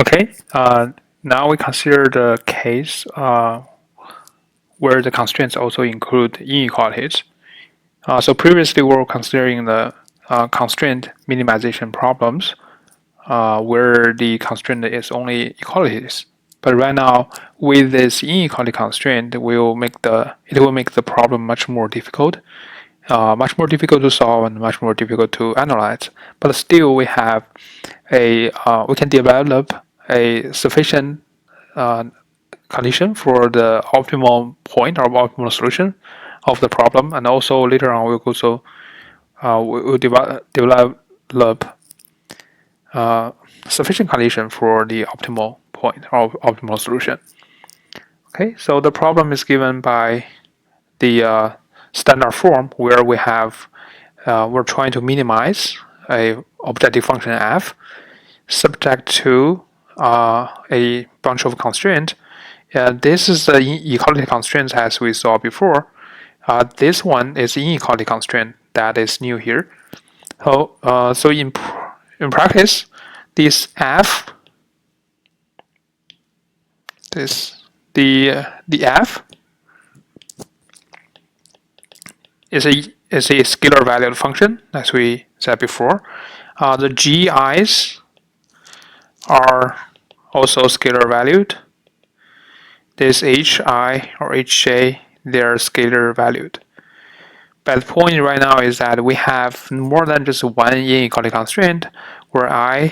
Okay, now we consider the case where the constraints also include inequalities. So previously we were considering the constraint minimization problems where the constraint is only equalities. But right now, with this inequality constraint, it will make the problem much more difficult to solve and much more difficult to analyze. But still, we can develop a sufficient condition for the optimal point or optimal solution of the problem, and also later on we'll develop sufficient condition for the optimal point or optimal solution. Okay, so the problem is given by the standard form where we're trying to minimize a objective function f subject to a bunch of constraints. This is the equality constraints as we saw before. This one is inequality constraint that is new here. So in practice, this f, the f is a scalar valued function, as we said before. The gi's are also scalar valued. This hi or hj, they are scalar valued. But the point right now is that we have more than just one inequality constraint, where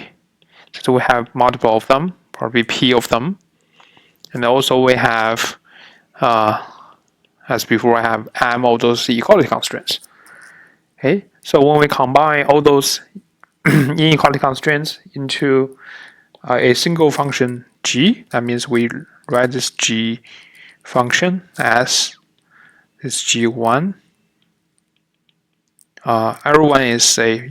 so we have multiple of them, probably p of them. And also we have, as before, I have m of those equality constraints. Okay, so when we combine all those inequality constraints into a single function g, that means we write this g function as this g1. Everyone is a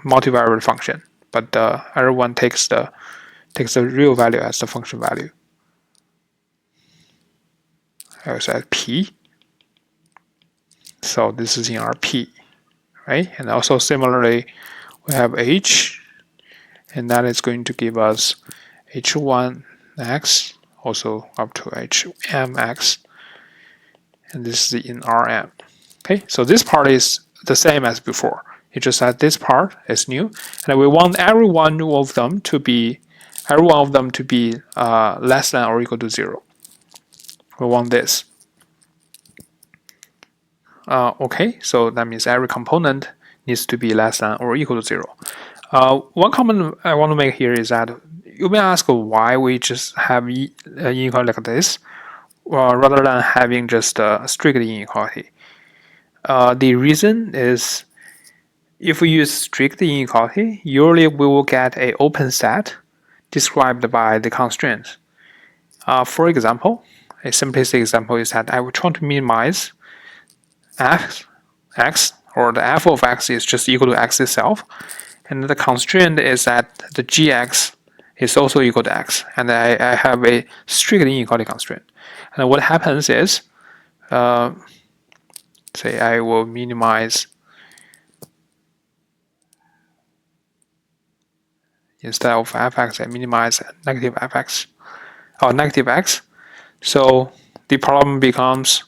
multivariate function, but everyone takes the real value as the function value. I said p. So this is in our p, right? And also similarly, we have h, and that is going to give us h1x, also up to hmx, and this is in Rm. Okay, so this part is the same as before. It's just that this part is new, and we want every one of them to be less than or equal to 0. We want this. Okay, so that means every component needs to be less than or equal to 0. One comment I want to make here is that you may ask why we just have inequality like this, rather than having just a strict inequality. The reason is, if we use strict inequality, usually we will get an open set described by the constraints. For example, a simplistic example is that I will try to minimize x, or the f of x is just equal to x itself, and the constraint is that the gx is also equal to x, and I have a strict inequality constraint. And what happens is, say I will minimize, instead of fx, I minimize negative fx, or negative x. So the problem becomes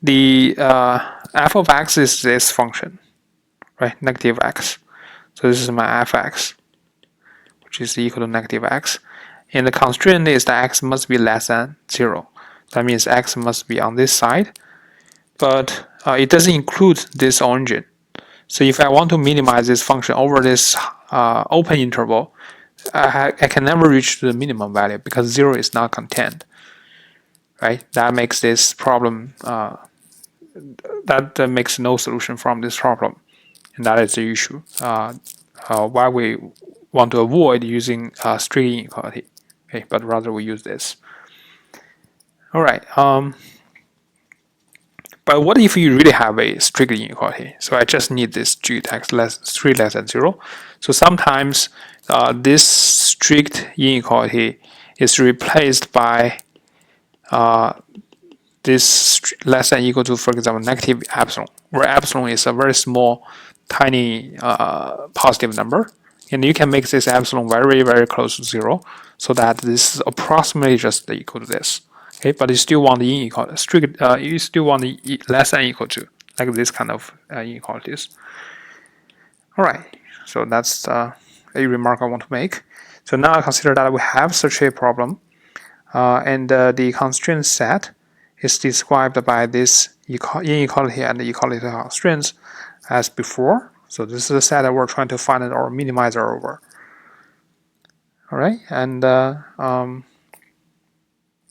the f of x is this function, right? Negative x. So this is my fx, which is equal to negative x. And the constraint is that x must be less than 0. That means x must be on this side. But it doesn't include this origin. So if I want to minimize this function over this open interval, I can never reach the minimum value because 0 is not contained. Right? That makes this problem, that makes no solution from this problem. And that is the issue. Why we want to avoid using strict inequality. Okay, but rather we use this. All right. But what if you really have a strict inequality? So I just need this gx 3 less than 0. So sometimes this strict inequality is replaced by this less than equal to, for example, negative epsilon, where epsilon is a very small, tiny positive number And you can make this epsilon very, very close to 0, so that this is approximately just equal to this. Okay, but you still want the inequality, you still want the less than equal to, like this kind of inequalities. All right, so that's a remark I want to make. So now consider that we have such a problem, and the constraint set is described by this inequality and the equality constraints as before. So this is the set that we're trying to find our minimizer over. All right, and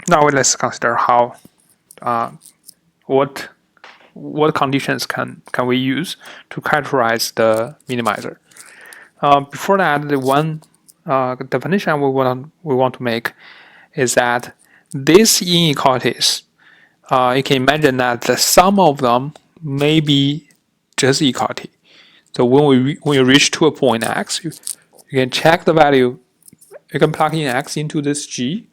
now let's consider how what conditions can we use to characterize the minimizer. Before that, the one definition we want to make is that these inequalities, you can imagine that the sum of them may be just equality. So when you reach to a point x, you can check the value. You can plug in x into this g,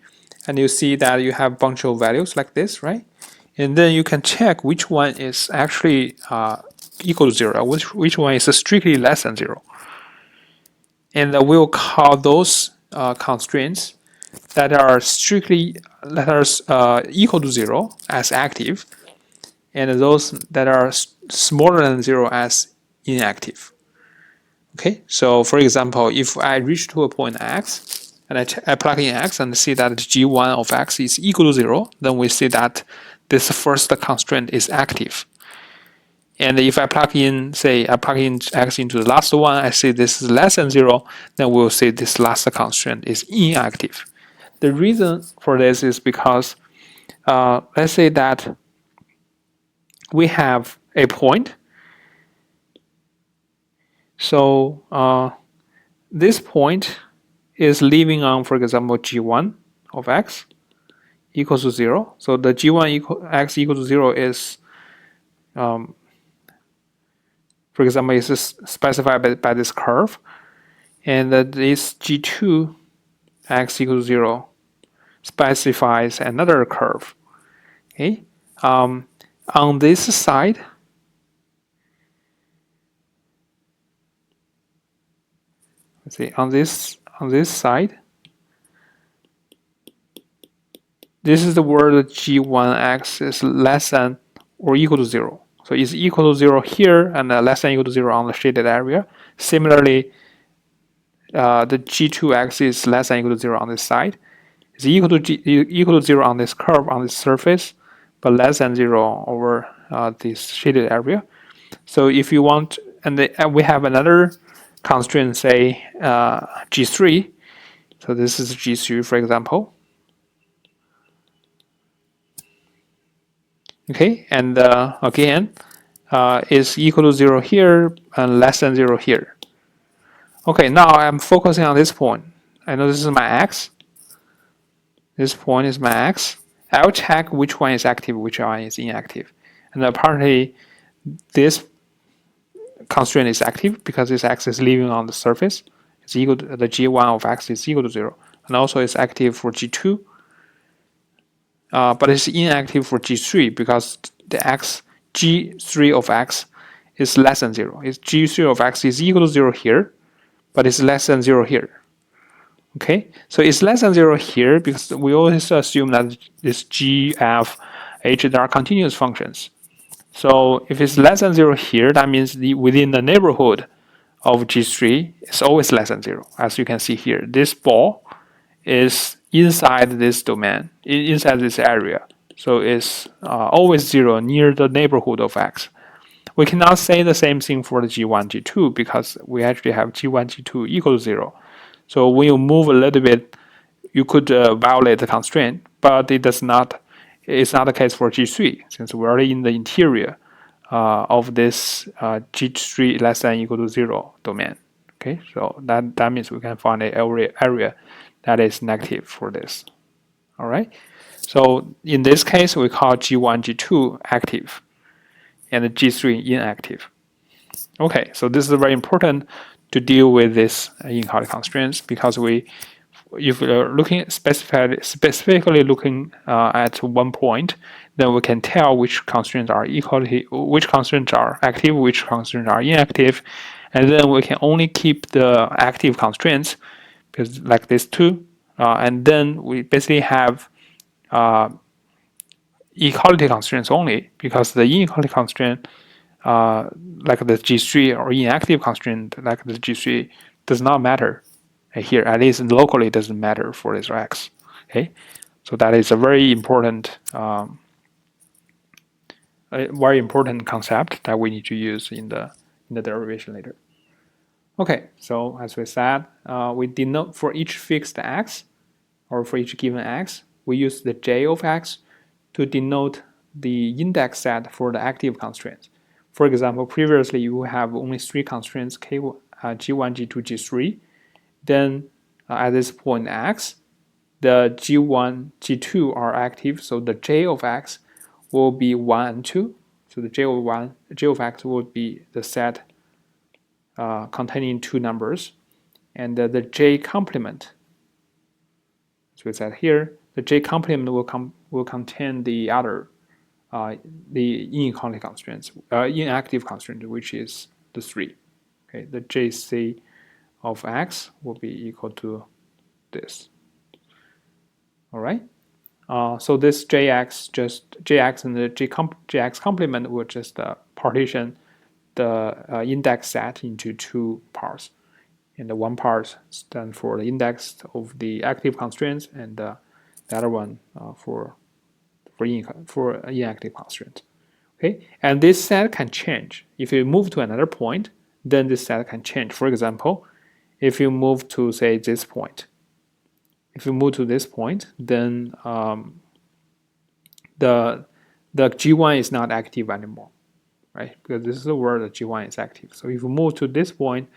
and you see that you have a bunch of values like this, right? And then you can check which one is actually equal to 0, which one is strictly less than 0. And we'll call those constraints that are equal to 0 as active, and those that are smaller than 0 as inactive. Okay, so for example, if I reach to a point x, and I plug in x and see that g1 of x is equal to 0, then we see that this first constraint is active. And if I plug in, say, I plug in x into the last one, I see this is less than 0, then we'll say this last constraint is inactive. The reason for this is because, let's say that we have a point. So this point is living on, for example, g1 of x equals to 0. So the g1 x equal to 0 is, for example, is specified by this curve, and this g2 x equal to 0 specifies another curve. Okay, on this side, let's see, on this side, this is the where the g1x is less than or equal to 0. So it's equal to 0 here and less than or equal to 0 on the shaded area. Similarly, the g2x is less than or equal to 0 on this side. It's equal to 0 on this curve, on this surface, but less than 0 over this shaded area. So if you want, and we have another constraint, say g3. So this is g3, for example. Okay, and again, is equal to 0 here and less than 0 here. Okay, now I'm focusing on this point. I know this is my x. This point is my x. I'll check which one is active, which one is inactive. And apparently, this constraint is active because this x is living on the surface. It's equal to the g1 of x is equal to 0. And also it's active for g2. But it's inactive for g3 because the g3 of x is less than 0. It's g3 of x is equal to 0 here, but it's less than 0 here. Okay, so it's less than 0 here because we always assume that this g, f, h, they are continuous functions. So if it's less than 0 here, that means within the neighborhood of g3, it's always less than 0. As you can see here, this ball is inside this domain, inside this area. So it's always 0 near the neighborhood of x. We cannot say the same thing for the g1, g2 because we actually have g1, g2 equal to 0. So when you move a little bit, you could violate the constraint, but it's not the case for g3 since we're already in the interior of this g3 less than or equal to 0 domain. Okay, so that means we can find an area that is negative for this. All right, so in this case, we call g1, g2 active and g3 inactive. Okay, so this is very important to deal with this inequality constraints because if we're looking specifically looking at one point, then we can tell which constraints are active, which constraints are inactive, and then we can only keep the active constraints, because like this two, and then we basically have equality constraints only, because the inequality constraint, like the G3, or inactive constraint like the G3, does not matter here. At least locally, it doesn't matter for this x. Okay, so that is a very important concept that we need to use in the derivation later. Okay, so as we said, we denote for each fixed x, or for each given x, we use the j of x to denote the index set for the active constraints. For example, previously you have only three constraints, G1, G2, G3. Then at this point x, the G1, G2 are active, so the j of x will be 1 and 2. So the j of x will be the set containing two numbers, and the j complement. So we said here, the j complement will contain the other the inequality constraints, inactive constraint, which is the 3. Okay, the jc of x will be equal to this. All right. So this jx and the jx complement will just partition the index set into two parts, and the one part stands for the index of the active constraints, and the other one for inactive constraints. Okay, and this set can change. If you move to another point, then this set can change. For example, if you move to, say, this point, then the G1 is not active anymore, right? Because this is the word that G1 is active. So if you move to this point,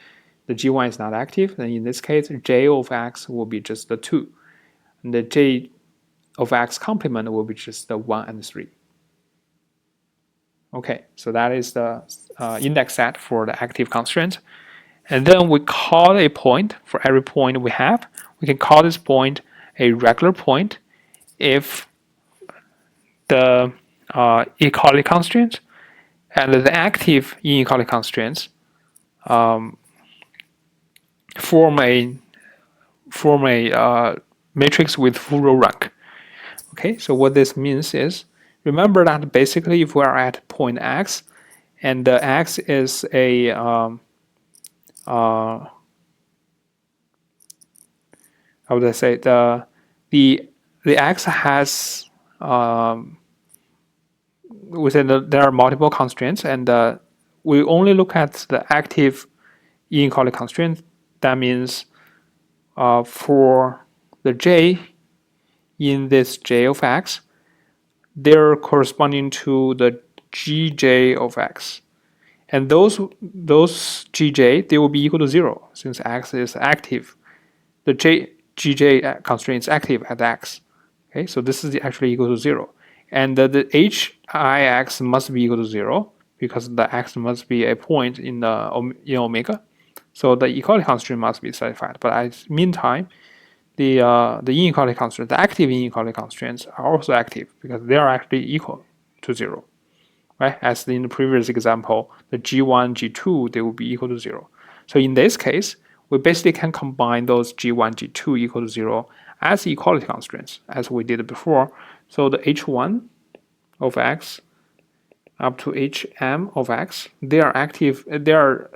the G1 is not active. Then in this case, j of x will be just the 2, and the j of x complement will be just the 1 and 3. Okay, so that is the index set for the active constraint. And then we call a point for every point we have. We can call this point a regular point if the equality constraints and the active inequality constraints form a matrix with full row rank. Okay, so what this means is, remember that basically if we are at point x, and the x is a how would I say, the x has we said that there are multiple constraints, and we only look at the active inequality constraint. That means for the j in this j of x, they're corresponding to the gj of x, and those gj, they will be equal to 0 since x is active. The gj constraint is active at x. Okay, so this is actually equal to 0, and the hix must be equal to 0 because the x must be a point in omega. So the equality constraint must be satisfied. But at meantime, the inequality constraint, the active inequality constraints are also active because they are actually equal to 0. Right? As in the previous example, the G1, G2, they will be equal to 0. So in this case, we basically can combine those G1, G2 equal to 0 as equality constraints, as we did before. So the H1 of x up to Hm of x, they are active, they are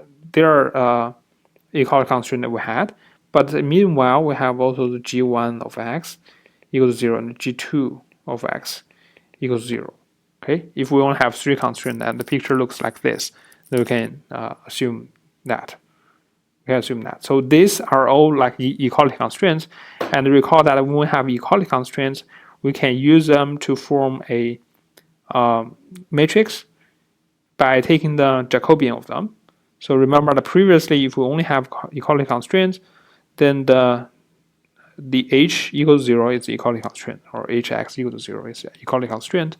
equality constraint that we had. But meanwhile, we have also the G1 of x equals to 0 and the G2 of x equals to 0. Okay, if we only have three constraints and the picture looks like this, then we can assume that. So these are all like equality constraints, and recall that when we have equality constraints, we can use them to form a matrix by taking the Jacobian of them. So remember that previously, if we only have equality constraints, then the h equals 0 is the equality constraint, or hx equals 0 is the equality constraint.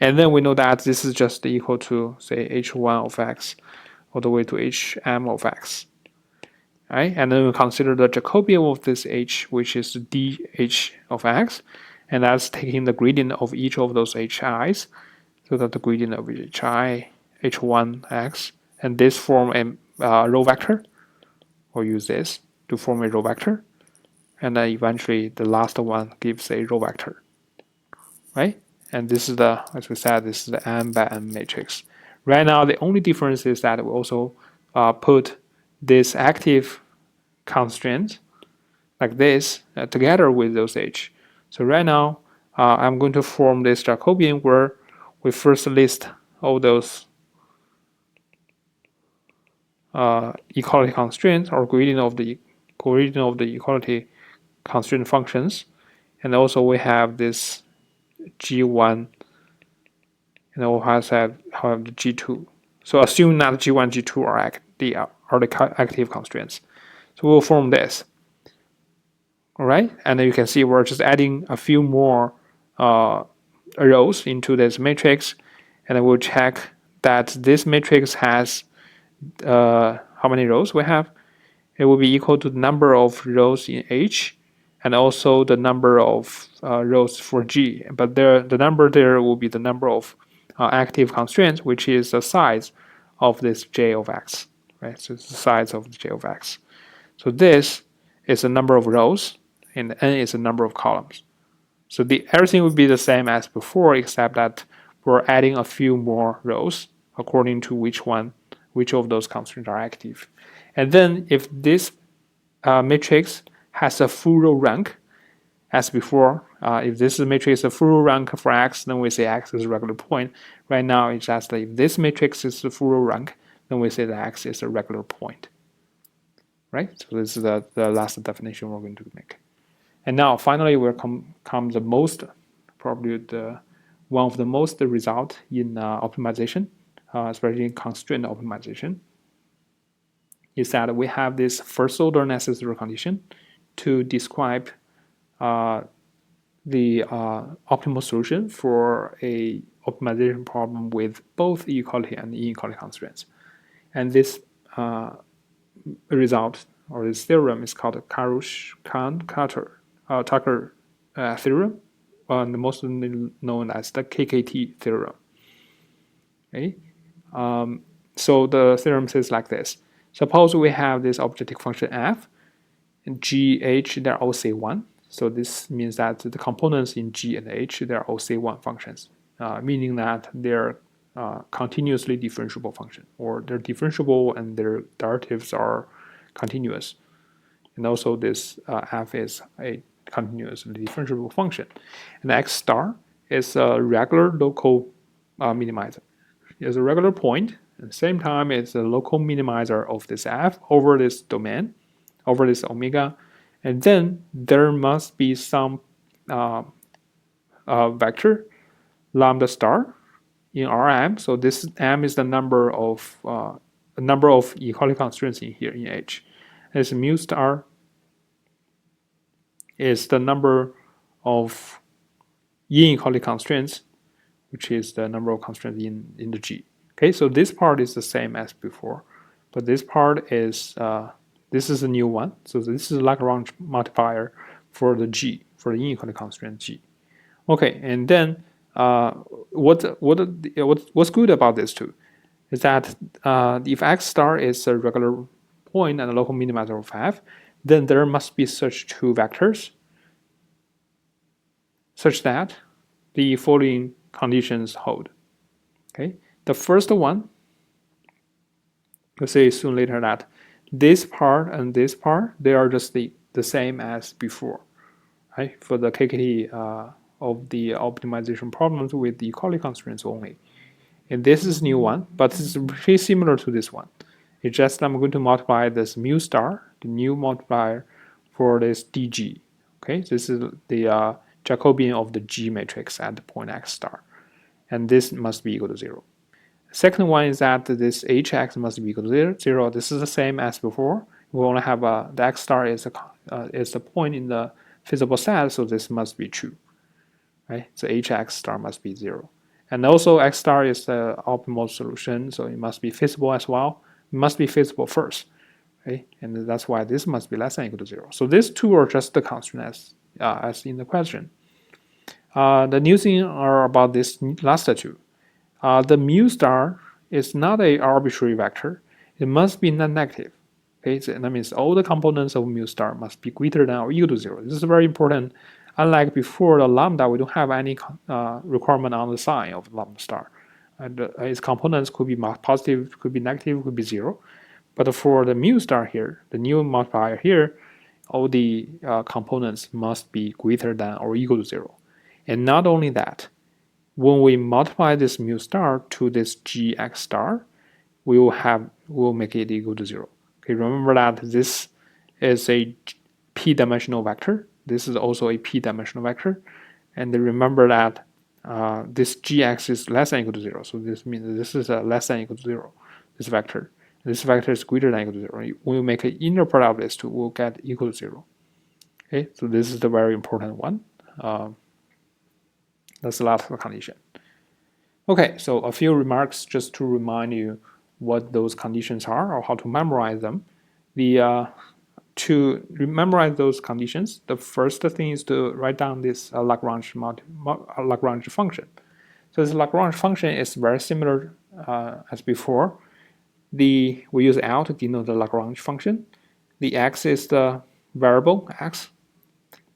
And then we know that this is just equal to, say, h1 of x all the way to hm of x. Right? And then we consider the Jacobian of this h, which is dh of x, and that's taking the gradient of each of those hi's, so that the gradient of hi, h1x and this form a row vector. We'll use this to form a row vector, and then eventually the last one gives a row vector, right? And this is the, as we said, this is the m by m matrix. Right now, the only difference is that we also put this active constraint like this together with those h. So right now, I'm going to form this Jacobian where we first list all those equality constraints or gradient of the equality constraint functions, and also we have this G1, and then we have the G2. So assume that G1, G2 are the active constraints. So we'll form this. All right, and then you can see we're just adding a few more rows into this matrix, and then we'll check that this matrix has how many rows we have. It will be equal to the number of rows in H, and also the number of rows for G. But the number there will be the number of active constraints, which is the size of this J of X, right? So it's the size of the J of X. So this is the number of rows, and N is the number of columns. So everything would be the same as before, except that we're adding a few more rows according to which of those constraints are active. And then if this matrix has a full row rank, as before, if this matrix is a full row rank for X, then we say X is a regular point. Right now, it's just that if this matrix is a full row rank, then we say that X is a regular point. Right? So this is the last definition we're going to make. And now, finally, will come the most, probably one of the most result in optimization, especially in constraint optimization, is that we have this first order necessary condition to describe the optimal solution for a optimization problem with both equality and inequality constraints. And this result, or this theorem, is called Tucker theorem, and mostly known as the Kkt theorem. Okay? So the theorem says like this. Suppose we have this objective function f, and g, h, they're all C1. So this means that the components in g and h, they're all C1 functions, meaning that they're continuously differentiable function, or they're differentiable and their derivatives are continuous. And also this f is a continuously differentiable function. And x star is a regular local minimizer. It's a regular point. At the same time, it's a local minimizer of this f over this domain, over this omega. And then there must be some vector lambda star in Rm. So this m is the number of equality constraints in here in H. As mu star is the number of inequality constraints, which is the number of constraints in the G. Okay, so this part is the same as before, but this part is this is a new one. So this is Lagrange multiplier for the G, for the inequality constraint G. Okay, and then what's good about this too is that if x star is a regular point and a local minimizer of f, then there must be such two vectors such that the following conditions hold. Okay, the first one, we'll say soon later that this part and this part, they are just the same as before, right? For the Kkt of the optimization problems with the equality constraints only. And this is new one, but it's pretty similar to this one. It's just I'm going to multiply this mu star, the new multiplier, for this dg. Okay, this is the Jacobian of the G matrix at the point x star. And this must be equal to 0. Second one is that this hx must be equal to 0. This is the same as before. We only have the x star is a point in the feasible set, so this must be true. Right? So hx star must be 0. And also x star is the optimal solution, so it must be feasible as well. It must be feasible first. Okay? And that's why this must be less than or equal to 0. So these two are just the constraints as in the question. The new thing are about this last two. The mu star is not an arbitrary vector. It must be non-negative. Okay, so that means all the components of mu star must be greater than or equal to 0. This is very important. Unlike before the lambda, we don't have any requirement on the sign of lambda star. And its components could be positive, could be negative, could be 0. But for the mu star here, the new multiplier here, all the components must be greater than or equal to 0. And not only that, when we multiply this mu star to this gx star, we will make it equal to 0. Okay, remember that this is a p-dimensional vector. This is also a p-dimensional vector. And remember that this gx is less than or equal to 0. So this means this is less than or equal to 0, this vector. This vector is greater than or equal to 0. When we make an inner product of these two, we'll get equal to 0. Okay, so this is the very important one. That's the last condition. Okay, so a few remarks just to remind you what those conditions are or how to memorize them. To memorize those conditions, the first thing is to write down this Lagrange function. So this Lagrange function is very similar as before. We use L to denote the Lagrange function. The x is the variable x.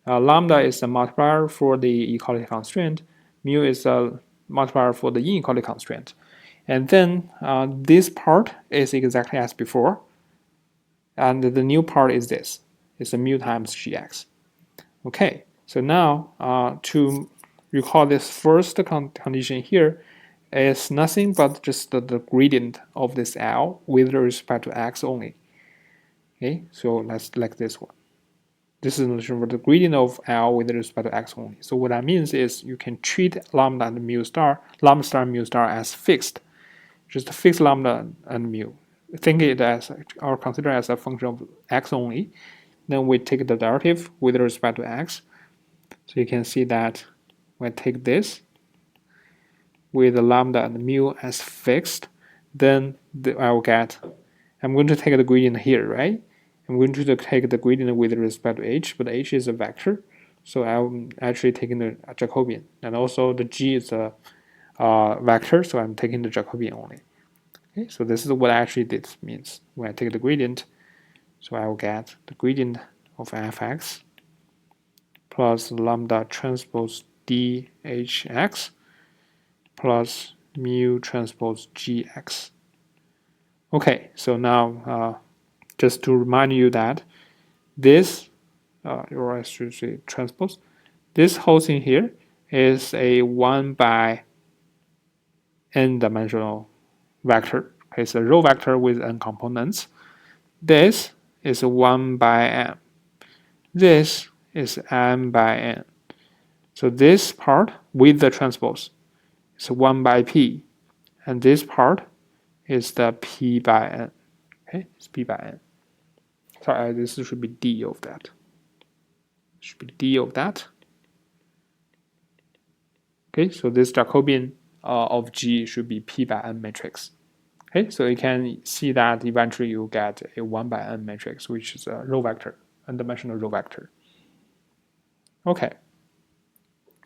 Lambda is the multiplier for the equality constraint. Mu is the multiplier for the inequality constraint. And then this part is exactly as before. And the new part is this. It's a mu times gx. Okay, so now to recall this first condition here is nothing but just the gradient of this L with respect to x only. Okay, so let's select this one. This is the gradient of L with respect to x only. So what that means is you can treat lambda and mu star as fixed. Just fix lambda and mu. Think it as or consider as a function of x only. Then we take the derivative with respect to x. So you can see that when I take this with the lambda and mu as fixed, then I will get, I'm going to take the gradient here, right? I'm going to take the gradient with respect to h, but h is a vector. So I'm actually taking the Jacobian. And also the g is a vector, so I'm taking the Jacobian only. Okay, so this is what actually this means. When I take the gradient, so I will get the gradient of fx plus lambda transpose dhx plus mu transpose gx. Okay, so now just to remind you that this, or I should say transpose, this whole thing here is a 1 by n-dimensional vector. Okay, it's a row vector with n components. This is 1 by n. This is m by n. So this part with the transpose is 1 by p. And this part is the p by n. Okay, it's p by n. Sorry, this should be d of that. Should be d of that. Okay, so this Jacobian of G should be P by N matrix. Okay, so you can see that eventually you get a 1 by N matrix, which is a row vector, n-dimensional row vector. Okay,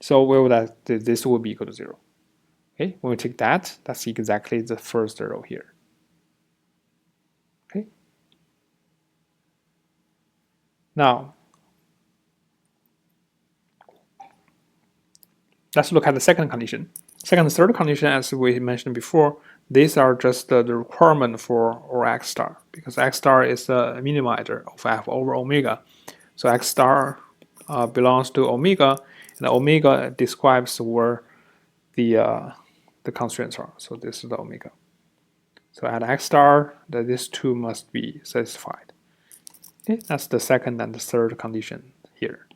so this will be equal to 0. Okay, when we take that, that's exactly the first row here. Okay, now let's look at the second condition. Second and third condition, as we mentioned before, these are just the requirement for our x star, because x star is a minimizer of f over omega. So x star belongs to omega, and omega describes where the constraints are. So this is the omega. So at x star, these two must be satisfied. Okay, that's the second and the third condition here.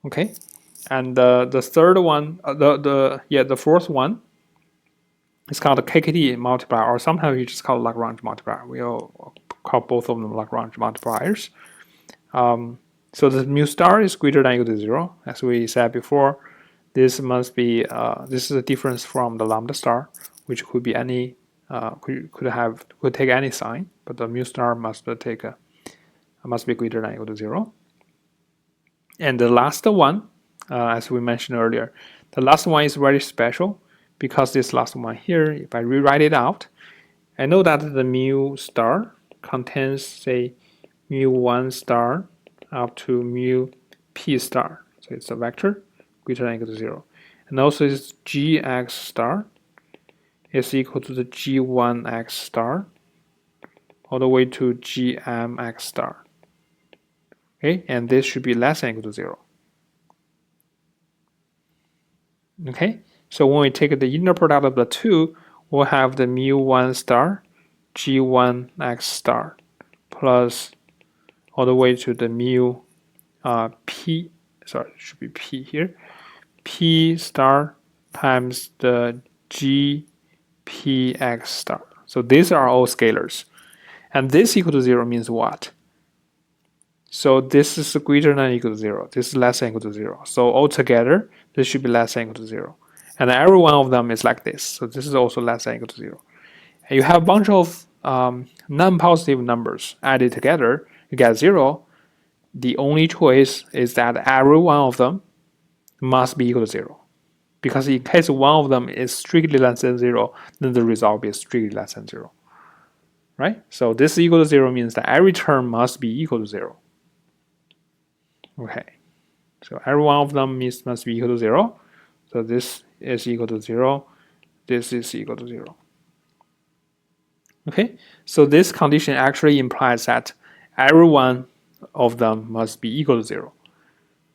Okay. And the third one, the fourth one is called the Kkt multiplier, or sometimes we just call it Lagrange multiplier. We all call both of them Lagrange multipliers. So the mu star is greater than or equal to 0, as we said before. This must be this is a difference from the lambda star, which could be any could take any sign, but the mu star must be greater than or equal to 0. And the last one, as we mentioned earlier, the last one is very special because this last one here, if I rewrite it out, I know that the mu star contains, say, mu1 star up to mu p star. So it's a vector greater than or equal to 0. And also it's gx star is equal to the g1x star all the way to gmx star. Okay, and this should be less than or equal to 0. Okay, so when we take the inner product of the two, we'll have the mu1 star g1x star plus all the way to the mu p, sorry, it should be p here, p star times the gpx star. So these are all scalars. And this equal to 0 means what? So this is greater than or equal to 0. This is less than or equal to 0. So altogether, this should be less than or equal to 0. And every one of them is like this. So this is also less than or equal to 0. And you have a bunch of non-positive numbers added together, you get 0. The only choice is that every one of them must be equal to 0. Because in case one of them is strictly less than 0, then the result will be strictly less than 0. Right? So this equal to 0 means that every term must be equal to 0. Okay. So every one of them must be equal to 0. So this is equal to 0. This is equal to 0. Okay. So this condition actually implies that every one of them must be equal to 0.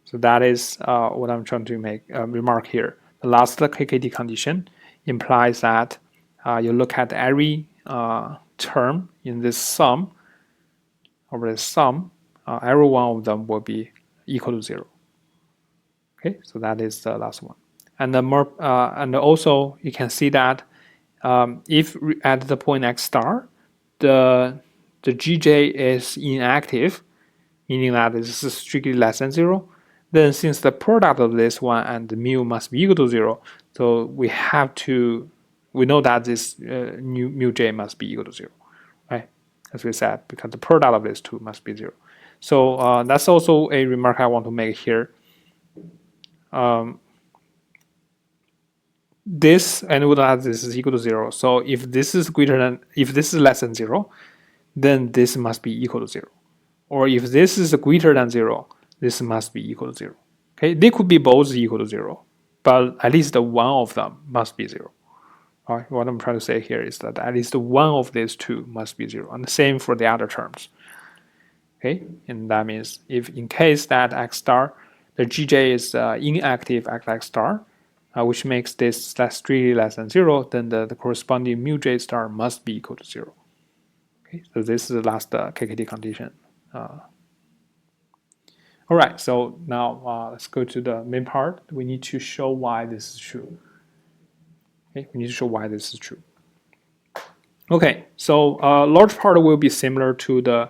So that is what I'm trying to make a remark here. The last Kkt condition implies that you look at every term in this sum, over this sum, every one of them will be equal to 0. Okay, so that is the last one. And and also you can see that if at the point x star, the gj is inactive, meaning that this is strictly less than 0, then since the product of this one and the mu must be equal to 0, so we know that this mu j must be equal to 0, right? As we said, because the product of these two must be 0. So that's also a remark I want to make here. This, and we know that this is equal to 0. So if this is less than 0, then this must be equal to 0. Or if this is greater than 0, this must be equal to 0. Okay, they could be both equal to 0, but at least one of them must be 0. All right, what I'm trying to say here is that at least one of these two must be 0, and the same for the other terms. Okay, and that means if in case that x star, the gj is inactive x star, which makes this strictly less than 0, then the corresponding mu j star must be equal to 0. Okay, so this is the last Kkt condition. All right, so now let's go to the main part. We need to show why this is true. Okay, we need to show why this is true. Okay, so a large part will be similar to the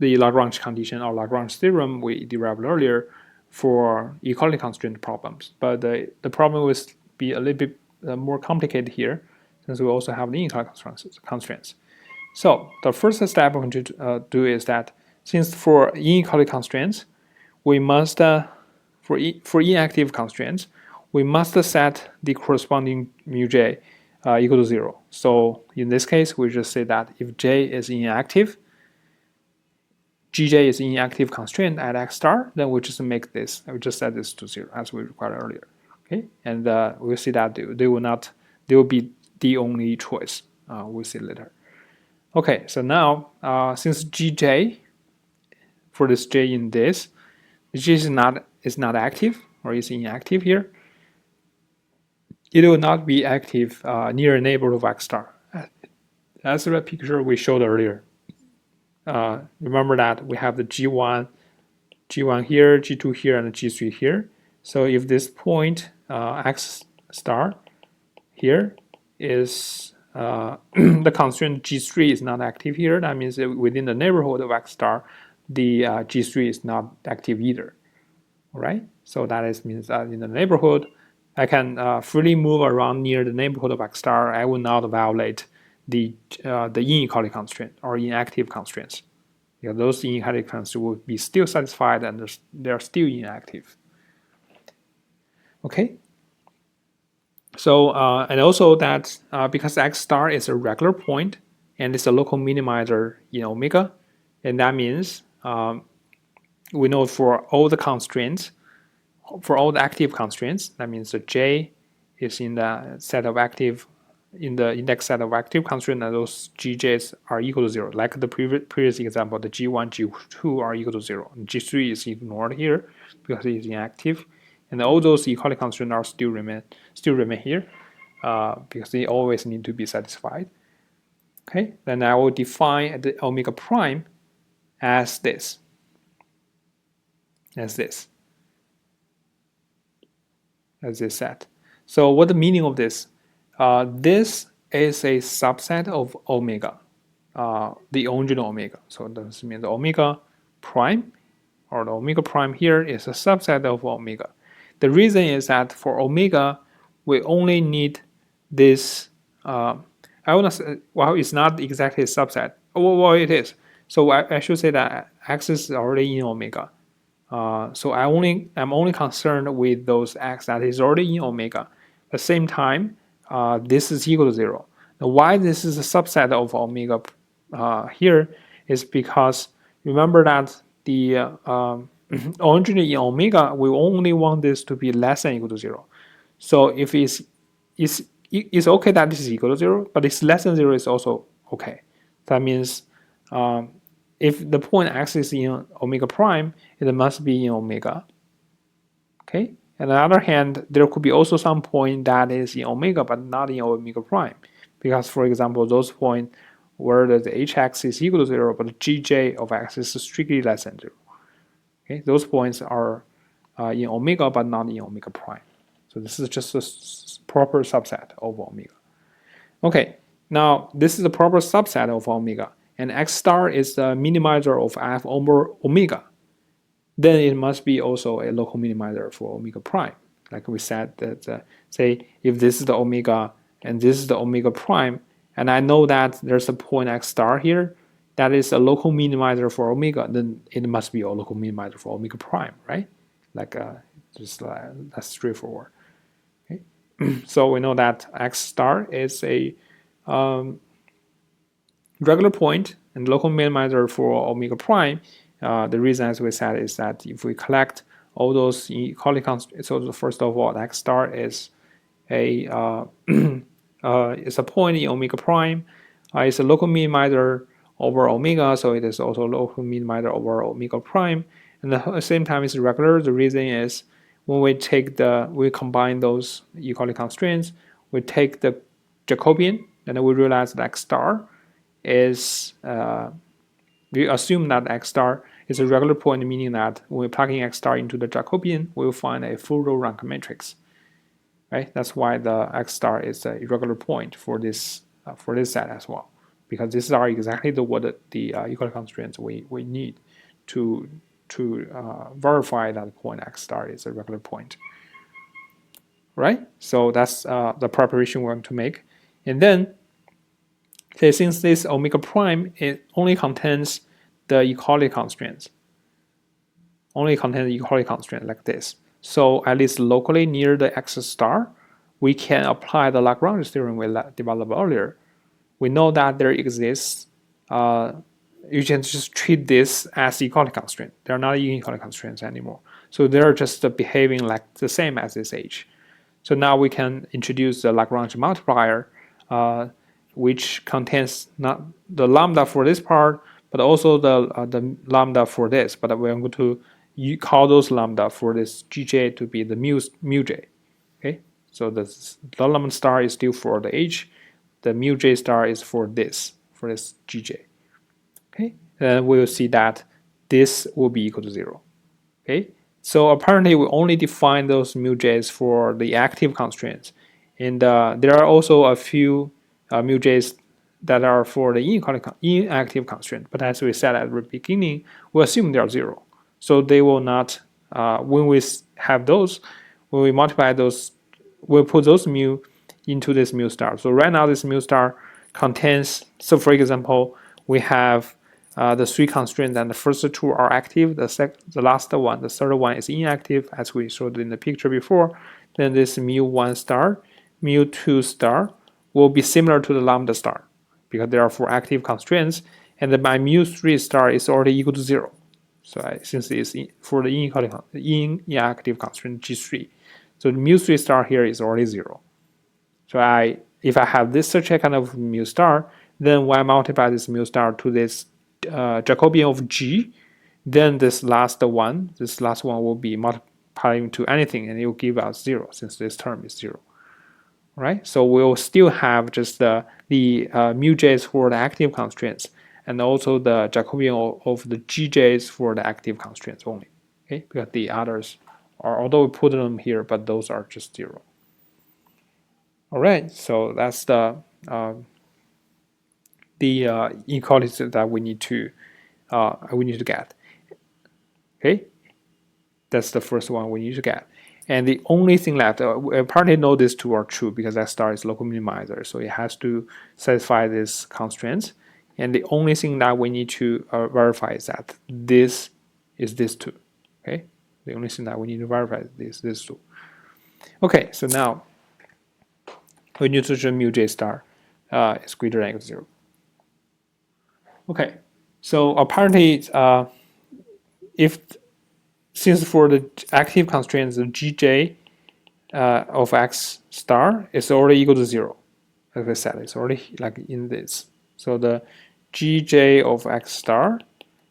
Lagrange condition or Lagrange theorem we derived earlier for equality constraint problems. But the problem will be a little bit more complicated here, since we also have the inequality constraints. So the first step we're going to do is that since for inequality constraints, we must, for inactive constraints, we must set the corresponding mu j equal to 0. So in this case, we just say that if j is inactive, gj is inactive constraint at x star, then we just make this, we just set this to 0 as we required earlier. Okay, and we'll see that they will be the only choice. We'll see later. Okay, so now since gj for this j in this, g is not active or is inactive here, it will not be active near a neighborhood of x star. That's the picture we showed earlier. Remember that we have the G1 here, G2 here, and G3 here. So if this point x star here is the constraint G3 is not active here, that means that within the neighborhood of x star, the G3 is not active either. All right, so that means that in the neighborhood, I can freely move around near the neighborhood of x star. I will not violate the inequality constraint or inactive constraints. Because those inequality constraints will be still satisfied and they're still inactive. Okay. So and also that because x star is a regular point and it's a local minimizer in omega, and that means we know for all the constraints, for all the active constraints, that means the j is in the set of active, in the index set of active constraints, and those gj's are equal to 0. Like the previous example, the g1, g2 are equal to 0. And g3 is ignored here because it is inactive, and all those equality constraints are still remain here because they always need to be satisfied. Okay, then I will define the omega prime as this, as this set. So what the meaning of this? This is a subset of omega, the original omega. So this means the omega prime, or the omega prime here, is a subset of omega. The reason is that for omega, we only need this. I want to say, well, it's not exactly a subset. Well, it is. So I should say that x is already in omega. So I'm only concerned with those x that is already in omega. At the same time, this is equal to 0. Now, why this is a subset of omega here is because remember that the originally in omega, we only want this to be less than or equal to 0. So if it's okay that this is equal to 0, but it's less than 0 is also okay. That means if the point x is in omega prime, it must be in omega. Okay. And on the other hand, there could be also some point that is in omega but not in omega prime, because for example, those points where the hx is equal to 0 but the gj of x is strictly less than 0. Okay, those points are in omega but not in omega prime. So this is just a proper subset of omega. Okay, now this is a proper subset of omega, and x star is the minimizer of f over omega. Then it must be also a local minimizer for omega prime. Like we said, that say if this is the omega and this is the omega prime, and I know that there's a point x star here that is a local minimizer for omega, then it must be a local minimizer for omega prime, right? Like that's straightforward. Okay, so we know that x star is a regular point and local minimizer for omega prime. The reason, as we said, is that if we collect all those equality constraints, so first of all, x star is a is a point in omega prime. It's a local minimizer over omega, so it is also local minimizer over omega prime. And at the same time, it's regular. The reason is when we combine those equality constraints, we take the Jacobian, and we realize that x star is we assume that x star is a regular point, meaning that when we plug in x star into the Jacobian, we will find a full row rank matrix. Right? That's why the x star is a regular point for this set as well, because these are exactly what the equality constraints we need to verify that point x star is a regular point. Right? So that's the preparation we're going to make, and then. Okay, since this omega prime, it only contains the equality constraints. Only contains the equality constraint like this. So at least locally near the x star, we can apply the Lagrange theorem we developed earlier. We know that there exists. You can just treat this as equality constraint. They're not inequality constraints anymore. So they're just behaving like the same as this h. So now we can introduce the Lagrange multiplier. Which contains not the lambda for this part, but also the lambda for this. But we're going to call those lambda for this gj to be the mu j. Okay, so the lambda star is still for the h, the mu j star is for this gj. Okay, and we will see that this will be equal to 0. Okay, so apparently we only define those mu j's for the active constraints, and there are also a few mu j's that are for the inactive constraint, but as we said at the beginning, we assume they are 0. So they will not, when we have those, when we multiply those, we'll put those mu into this mu star. So right now this mu star contains, so for example, we have the 3 constraints, and the first 2 are active, the last one, the third one is inactive, as we showed in the picture before. Then this mu1 star mu2 star will be similar to the lambda star because there are 4 active constraints, and then my mu3 star is already equal to 0. So since it's for the inactive constraint G3, so the mu3 star here is already 0. So if I have this such a kind of mu star, then when I multiply this mu star to this Jacobian of G, then this last one will be multiplying to anything, and it will give us 0 since this term is 0. Right? So we'll still have just the mu j's for the active constraints, and also the Jacobian of the GJs for the active constraints only. Okay, because the others are, although we put them here, but those are just 0. All right, so that's the inequality that we need to get. Okay, that's the first one we need to get. And the only thing left, we partly know these two are true because that star is local minimizer, so it has to satisfy these constraints. And the only thing that we need to verify is that this is this two. Okay, the only thing that we need to verify is this two. Okay, so now we need to show mu j star is greater than equal to 0. Okay, so apparently, since for the active constraints, the gj of x star is already equal to 0, as I said, it's already like in this. So the gj of x star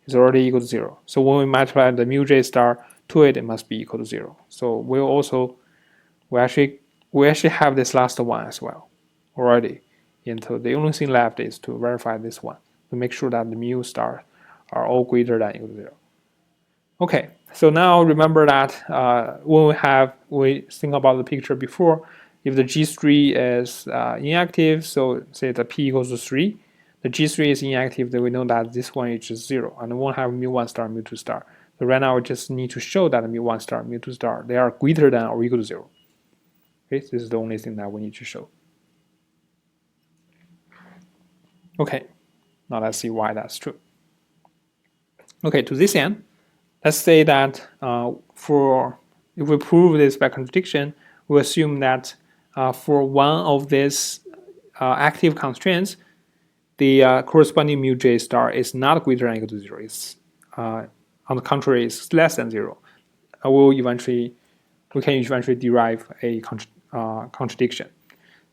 is already equal to 0. So when we multiply the mu j star to it, it must be equal to 0. So we actually have this last one as well already. And so the only thing left is to verify this one to make sure that the mu stars are all greater than equal to 0. Okay, so now remember that when we think about the picture before, if the G3 is inactive, so say the P equals to 3, the G3 is inactive, then we know that this one is just 0, and it won't have mu1 star, mu2 star. So right now we just need to show that mu1 star, mu2 star, they are greater than or equal to 0. Okay, so this is the only thing that we need to show. Okay, now let's see why that's true. Okay, to this end, let's say that if we prove this by contradiction, we assume that for one of these active constraints, the corresponding mu j star is not greater than or equal to 0. It's on the contrary, it's less than 0. We can eventually derive a contradiction.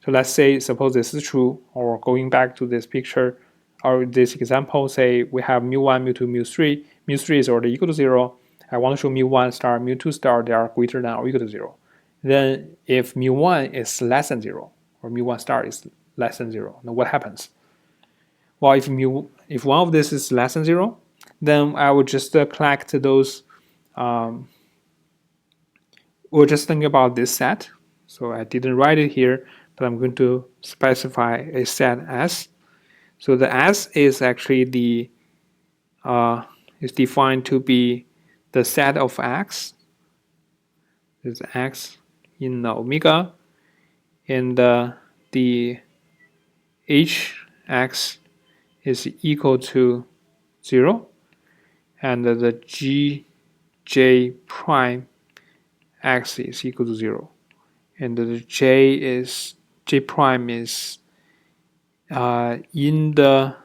So let's say, suppose this is true, or going back to this picture, or this example, say we have mu1, mu2, mu3. Mu3 is already equal to 0. I want to show mu1 star, mu2 star, they are greater than or equal to 0. Then if mu1 is less than 0, or mu1 star is less than 0, then what happens? Well, if one of this is less than 0, then I would just collect those. We'll just think about this set. So I didn't write it here, but I'm going to specify a set S. So the S is actually is defined to be the set of X. It's X in the omega, and the Hx is equal to 0, and the Gj prime X is equal to 0, and the J prime is in the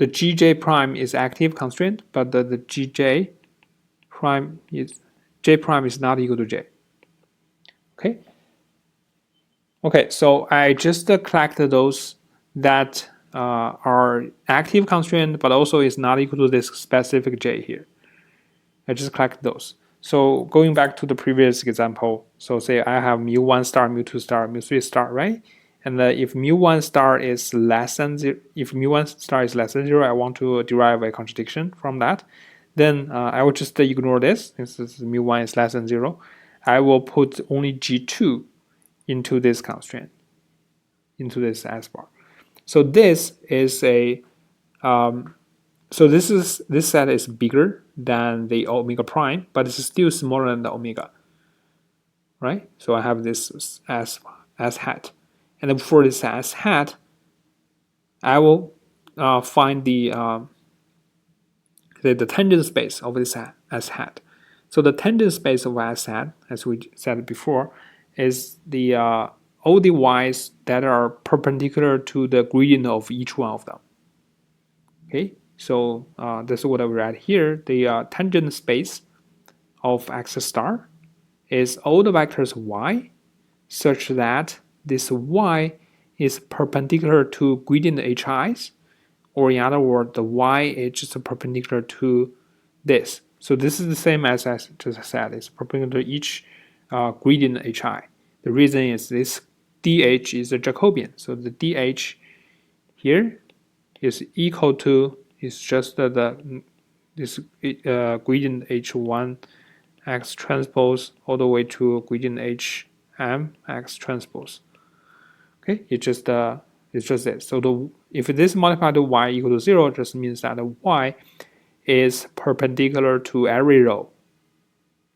Gj prime is active constraint, but the Gj prime is J prime is not equal to J. Okay, so I just collected those that are active constraint, but also is not equal to this specific J here. I just collect those. So going back to the previous example, so say I have mu1 star, mu2 star, mu3 star, right? And if mu1 star is less than 0, if mu1 star is less than 0, I want to derive a contradiction from that. Then I will just ignore this, since mu1 is less than 0. I will put only G2 into this constraint, into this S bar. So this is this set is bigger than the omega prime, but it's still smaller than the omega, right? So I have this S hat, and then for this S hat, I will find the tangent space of this S hat. So the tangent space of S hat, as we said before, is the all the y's that are perpendicular to the gradient of each one of them. Okay, so this is what I read here. The tangent space of x star is all the vectors y such that this y is perpendicular to gradient hi's, or in other words, the y is just perpendicular to this. So this is the same as I just said. It's perpendicular to each gradient hi. The reason is this dh is a Jacobian. So the dh here is equal to, is just this gradient h1 x transpose all the way to gradient hm x transpose. Okay, it's just this. So if this multiplied to y equal to 0, it just means that y is perpendicular to every row.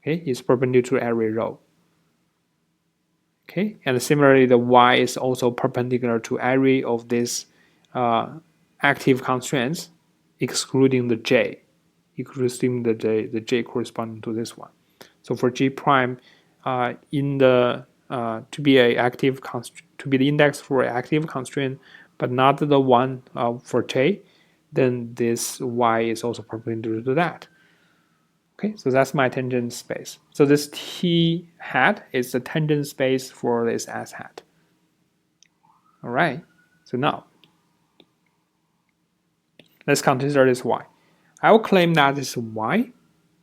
Okay, it's perpendicular to every row. Okay, and similarly, the y is also perpendicular to every of these active constraints, excluding the j, the j corresponding to this one. So for g prime, in the to be the index for an active constraint, but not the one for j, then this y is also perpendicular to that. Okay, so that's my tangent space. So this t hat is the tangent space for this s hat. All right, so now let's consider this y. I will claim that this y,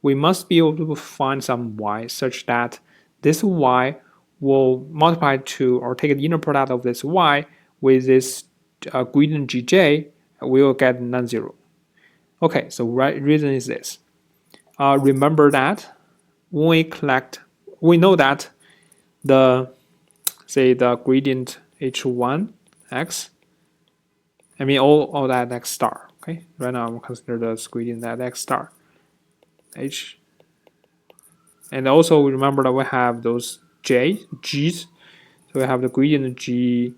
we must be able to find some y such that this y will multiply to, or take the inner product of this y with this gradient gj, we will get non-zero. Okay, so reason is this. Remember that when we know that the gradient h1 x, I mean all that x star. Okay, right now I'm consider the gradient that x star h, and also remember that we have those g's. So we have the gradient g,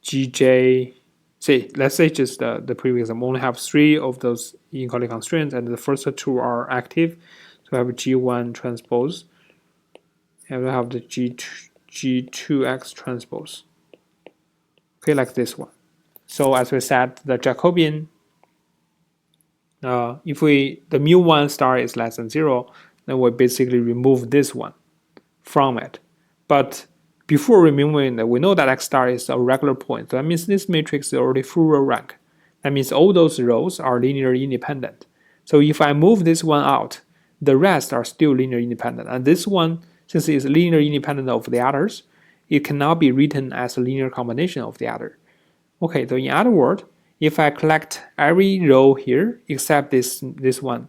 gj. Let's say just the previous example only have 3 of those inequality constraints, and the first 2 are active. So we have g1 transpose, and we have the g2x transpose. Okay, like this one. So as we said, the Jacobian, if the mu1 star is less than 0, then we basically remove this one from it. But before removing that, we know that x star is a regular point. So that means this matrix is already full row rank. That means all those rows are linearly independent. So if I move this one out, the rest are still linearly independent. And this one, since it is linearly independent of the others, it cannot be written as a linear combination of the other. Okay, so in other words, if I collect every row here except this one,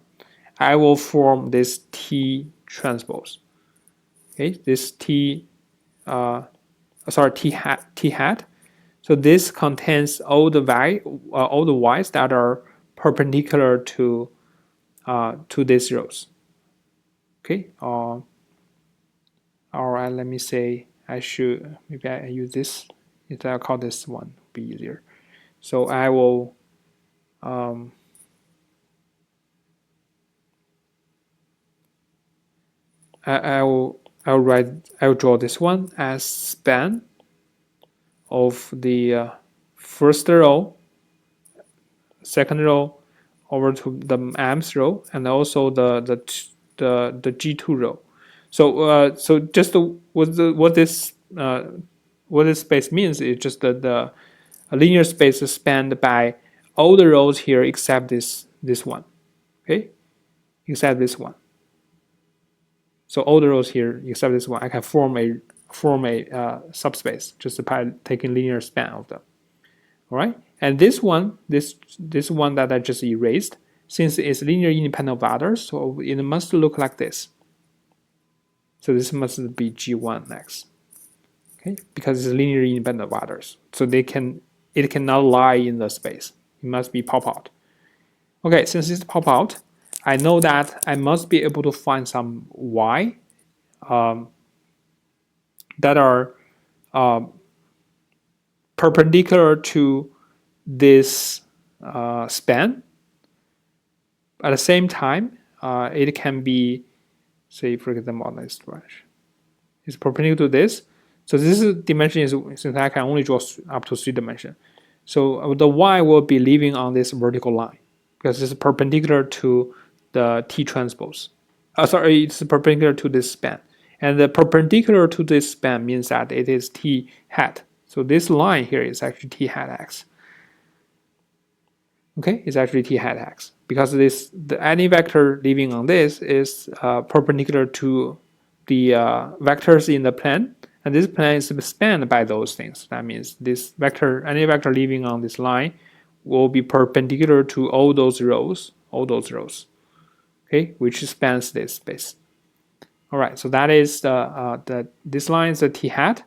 I will form this T transpose. Okay, this T hat. So this contains all the y's that are perpendicular to these rows. Okay, or let me say maybe I use this. I'll call this one, be easier. So I will I'll draw this one as span of the first row, second row, over to the mth row, and also the G2 row. So just what this space means is just the linear space is spanned by all the rows here except this one. Okay, except this one. So all the rows here except this one, I can form a subspace just by taking linear span of them. All right, and this one that I just erased, since it's linear independent of others, so it must look like this. So this must be G1 next. Okay, because it's linearly independent of others, so it cannot lie in the space. It must be pop out. Okay, since it's pop out, I know that I must be able to find some y that are perpendicular to this span. At the same time, it can be say for example on this direction. It's perpendicular to this. So this dimension is, since I can only draw up to 3 dimensions. So the y will be living on this vertical line because it's perpendicular to the T transpose. Sorry, it's perpendicular to this span. And the perpendicular to this span means that it is T hat. So this line here is actually T hat x. Okay, it's actually T hat x because any vector living on this is perpendicular to the vectors in the plane, and this plane is spanned by those things. That means this vector, any vector living on this line, will be perpendicular to all those rows, okay, which spans this space. All right, so that is this line is the T hat.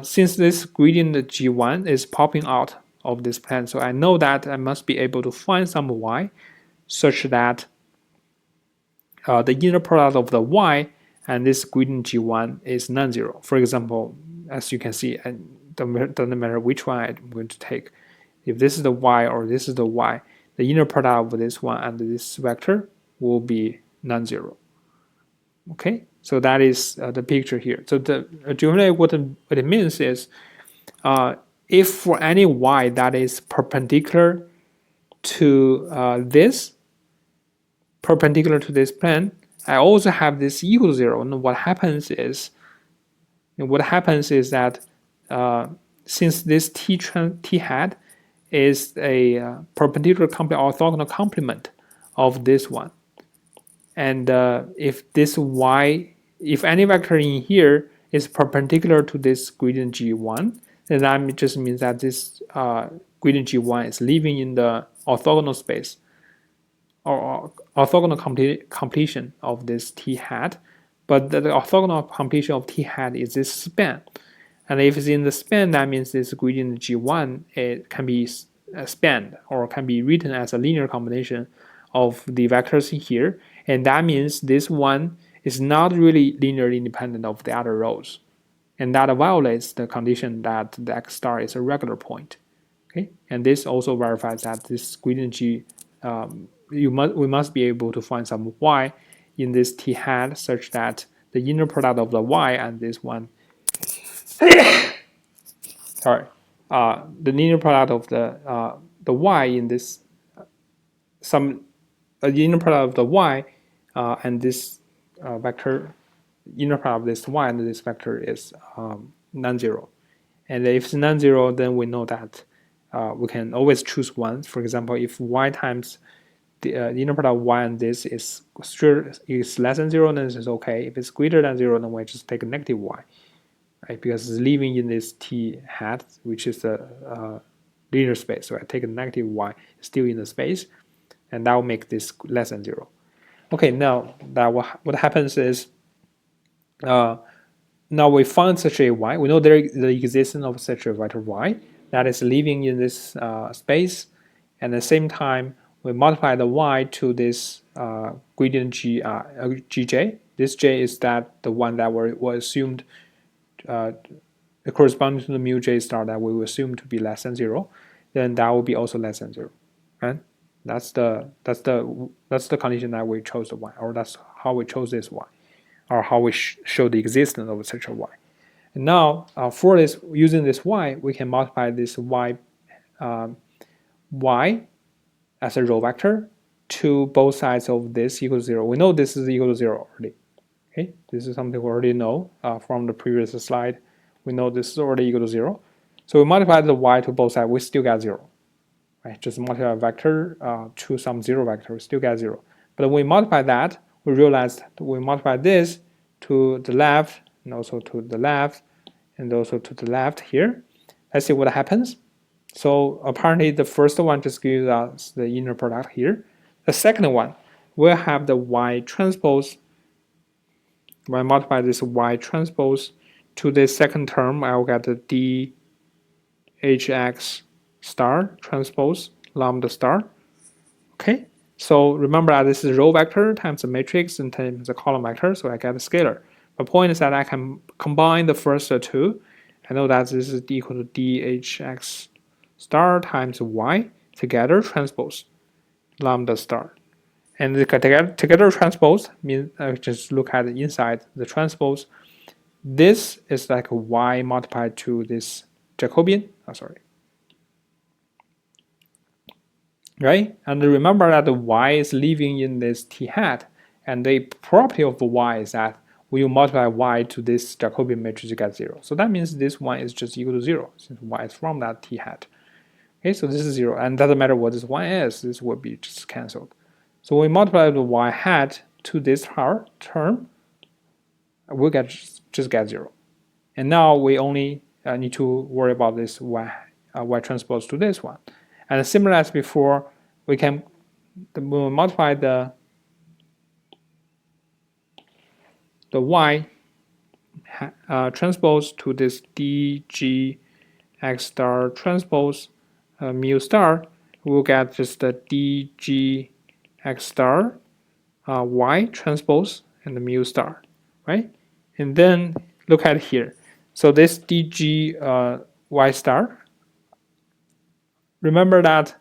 Since this gradient G1 is popping out of this plane, so I know that I must be able to find some y such that the inner product of the y and this gradient G1 is non-zero. For example, as you can see, it doesn't matter which one I'm going to take. If this is the y or this is the y, the inner product of this one and this vector will be non-zero. Okay, so that is the picture here. So generally what it means is if for any y that is perpendicular to this plane, I also have this equal to 0. And what happens is that since this T hat is a perpendicular orthogonal complement of this one, and if this y, if any vector in here is perpendicular to this gradient G1, then that just means that this gradient G1 is living in the orthogonal space or orthogonal completion of this T hat. But the orthogonal completion of T hat is this span. And if it's in the span, that means this gradient G1 it can be spanned or can be written as a linear combination of the vectors here. And that means this one is not really linearly independent of the other rows. And that violates the condition that the x star is a regular point. Okay, and this also verifies that this gradient G, we must be able to find some y in this T hat such that the inner product of the y and this one, sorry, the linear product of the y in this the inner product of the y and this vector, inner product of this y and this vector is non-zero. And if it's non-zero, then we know that we can always choose one. For example, if y times the inner product of y and this is less than 0, then it's okay. If it's greater than 0, then we just take a negative y, right? Because it's living in this T hat, which is a linear space. So I take a negative y, still in the space, and that will make this less than 0. Okay, now that what happens is now we found such a y. We know there is the existence of such a vector y that is living in this space, and at the same time we multiply the y to this gradient Gj. This j is that the one that was assumed corresponding to the mu j star that we will assume to be less than 0. Then that will be also less than 0. Right? That's the condition that we chose the y, or that's how we chose this y, or how we show the existence of such a y. And now for this, using this y, we can multiply this y as a row vector to both sides of this equal to 0. We know this is equal to 0 already. Okay, this is something we already know from the previous slide. We know this is already equal to 0. So we multiply the y to both sides, we still get 0. Right? Just multiply a vector to some 0 vector, we still get 0. But when we multiply that, we realize that we multiply this to the left, and also to the left, and also to the left here. Let's see what happens. So apparently the first one just gives us the inner product here. The second one will have the y transpose. When I multiply this y transpose to the second term, I will get the dhx star transpose lambda star. Okay, so remember that this is row vector times the matrix and times the column vector, so I get a scalar. The point is that I can combine the first two. I know that this is equal to dhx star times y together transpose lambda star. And the together transpose means just look at the inside the transpose. This is like y multiplied to this Jacobian. Right? And remember that the y is living in this t hat, and the property of the y is that when you multiply y to this Jacobian matrix, you get 0. So that means this one is just equal to 0, since y is from that t hat. Okay, so this is 0, and doesn't matter what this y is, this will be just cancelled. So when we multiply the y hat to this term, we'll just get 0. And now we only need to worry about this y transpose to this one. And similar as before, we can multiply the y transpose to this dg x star transpose mu star. We'll get just the dg x star y transpose and the mu star, right? And then look at here. So this dg y star, remember that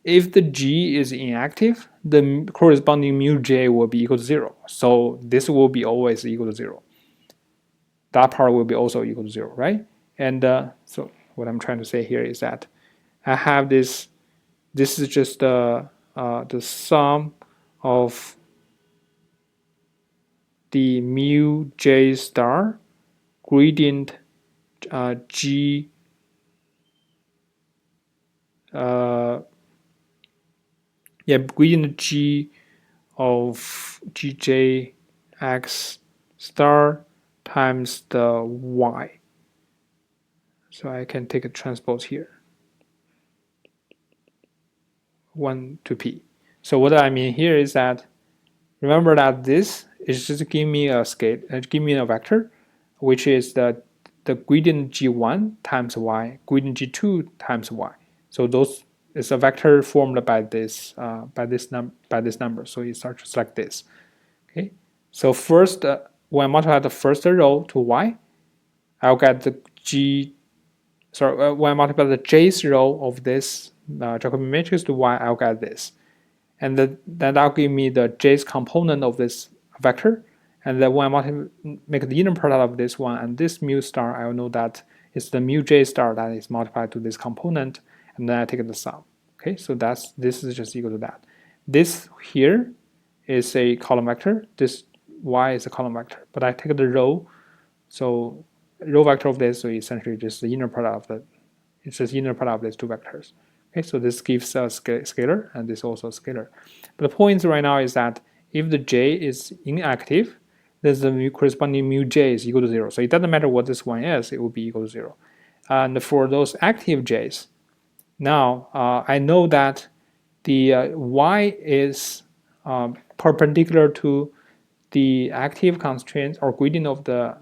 if the g is inactive, the corresponding mu j will be equal to 0. So this will be always equal to 0. That part will be also equal to 0, right? And so what I'm trying to say here is that I have this is just the sum of the mu j star gradient g gradient g of gj x star times the y. So I can take a transpose here, 1 to p. So what I mean here is that remember that this is just give me a scale, give me a vector, which is the gradient g1 times y, gradient g2 times y. So those is a vector formed by this number. So it starts just like this. Okay. So first, when I multiply the first row to y, I'll get the when I multiply the jth row of this Jacobian matrix to y, I'll get this. And then that'll give me the jth component of this vector. And then when I make the inner product of this one and this mu star, I'll know that it's the mu j star that is multiplied to this component, and then I take the sum. Okay, so this is just equal to that. This here is a column vector. This y is a column vector. But I take the row, so row vector of this, so essentially just the inner product of it's just inner product of these two vectors. Okay, so this gives a scalar, and this also a scalar. But the point right now is that if the j is inactive, then the corresponding mu j is equal to 0. So it doesn't matter what this one is, it will be equal to 0. And for those active j's, now I know that the y is perpendicular to the active constraint or gradient of the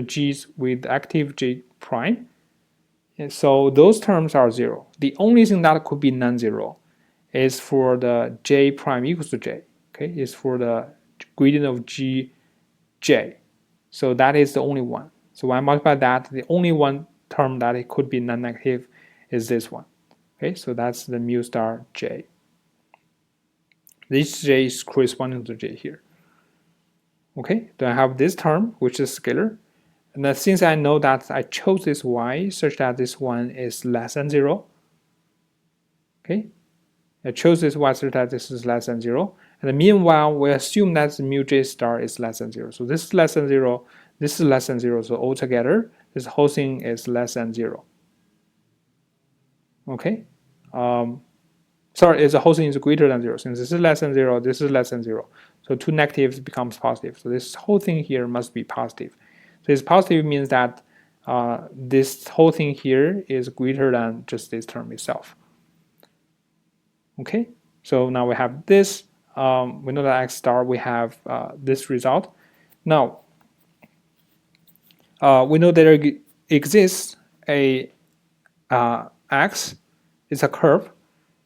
g's with active j prime. And so those terms are 0. The only thing that could be non-zero is for the j prime equals to j. Okay, is for the gradient of gj. So that is the only one. So when I multiply that, the only one term that it could be non-negative is this one. Okay, so that's the mu star j. This j is corresponding to j here. Okay, then I have this term, which is scalar. And then since I know that I chose this y such that this one is less than 0, okay, I chose this y such that this is less than 0. And meanwhile, we assume that the mu j star is less than 0. So this is less than 0, this is less than 0. So altogether, this whole thing is less than 0. Okay, sorry, the whole thing is greater than 0. Since this is less than 0, this is less than 0. So two negatives becomes positive. So this whole thing here must be positive. So this positive means that this whole thing here is greater than just this term itself. Okay, so now we have this. We know that x star, we have this result. Now, we know there exists a x is a curve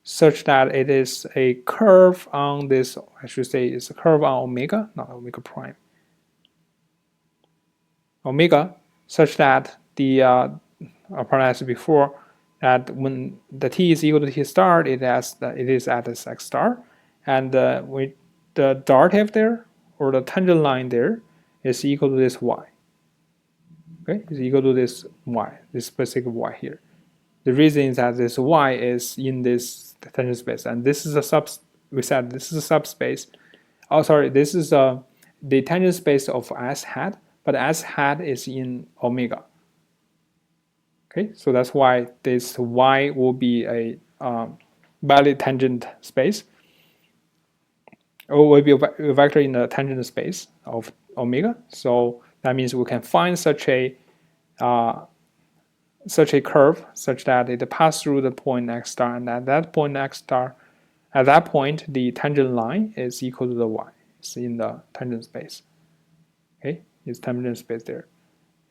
such that it is a curve on this, I should say it's a curve on omega, not omega prime. Omega, such that the as before, that when the t is equal to t star, it is at this x star, and the derivative there, or the tangent line there, is equal to this y. Okay, is equal to this y, this specific y here. The reason is that this y is in this tangent space, and this is a we said this is a subspace. Oh, sorry, this is the tangent space of S hat, but S hat is in omega. Okay, so that's why this y will be a valid tangent space, or will be a vector in the tangent space of omega. So that means we can find such a curve such that it passes through the point x star, and at that point x star, at that point the tangent line is equal to the y. It's in the tangent space. Okay, it's tangent space there,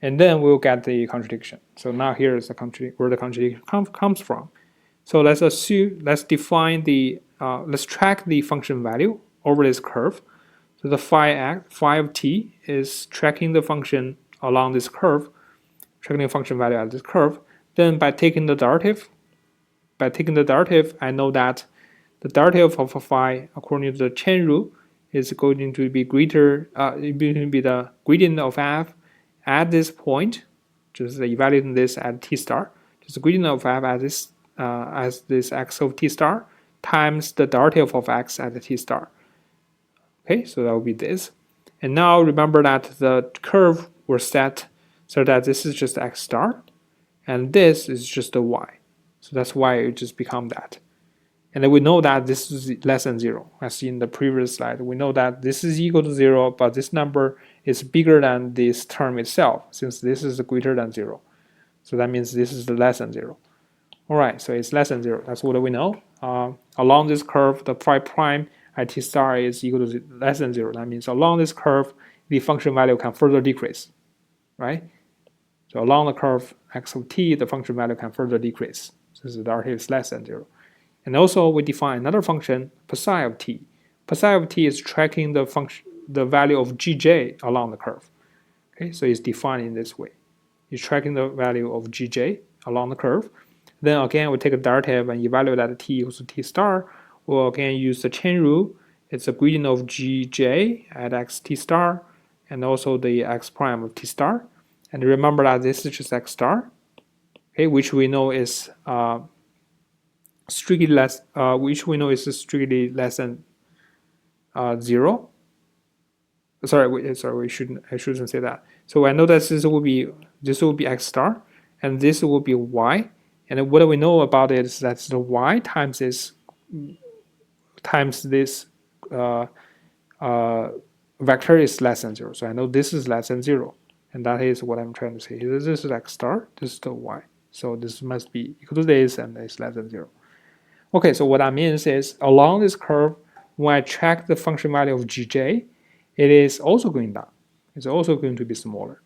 and then we'll get the contradiction. So now here is the where the contradiction comes from. So let's define the let's track the function value over this curve. So the phi of t is tracking the function along this curve, tracking the function value at this curve. Then by taking the derivative, I know that the derivative of phi according to the chain rule is going to be greater, the gradient of f at this point, just evaluating this at t star, just the gradient of f at this as this x of t star times the derivative of x at the t star. Okay, so that will be this. And now remember that the curve was set so that this is just x star, and this is just a y. So that's why it just become that. And then we know that this is less than 0. As in the previous slide, we know that this is equal to 0, but this number is bigger than this term itself, since this is greater than 0. So that means this is less than 0. All right, so it's less than 0. That's what we know. Along this curve, the phi prime at t star is equal to less than 0. That means along this curve, the function value can further decrease, right? So along the curve x of t, the function value can further decrease, since the derivative is less than 0. And also we define another function, psi of t. Psi of t is tracking the value of gj along the curve. Okay, so it's defined in this way. It's tracking the value of gj along the curve. Then again, we take a derivative and evaluate at t equals to t star. We'll again use the chain rule. It's a gradient of gj at x t star, and also the x prime of t star. And remember that this is just x star, okay, which we know is strictly less than 0. Sorry, I shouldn't say that. So I know that this will be x star, and this will be y. And what we know about it is that the y times this vector is less than 0. So I know this is less than 0, and that is what I'm trying to say. This is x star, this is the y. So this must be equal to this, and it's less than 0. Okay, so what that means is along this curve, when I track the function value of gj, it is also going down. It's also going to be smaller.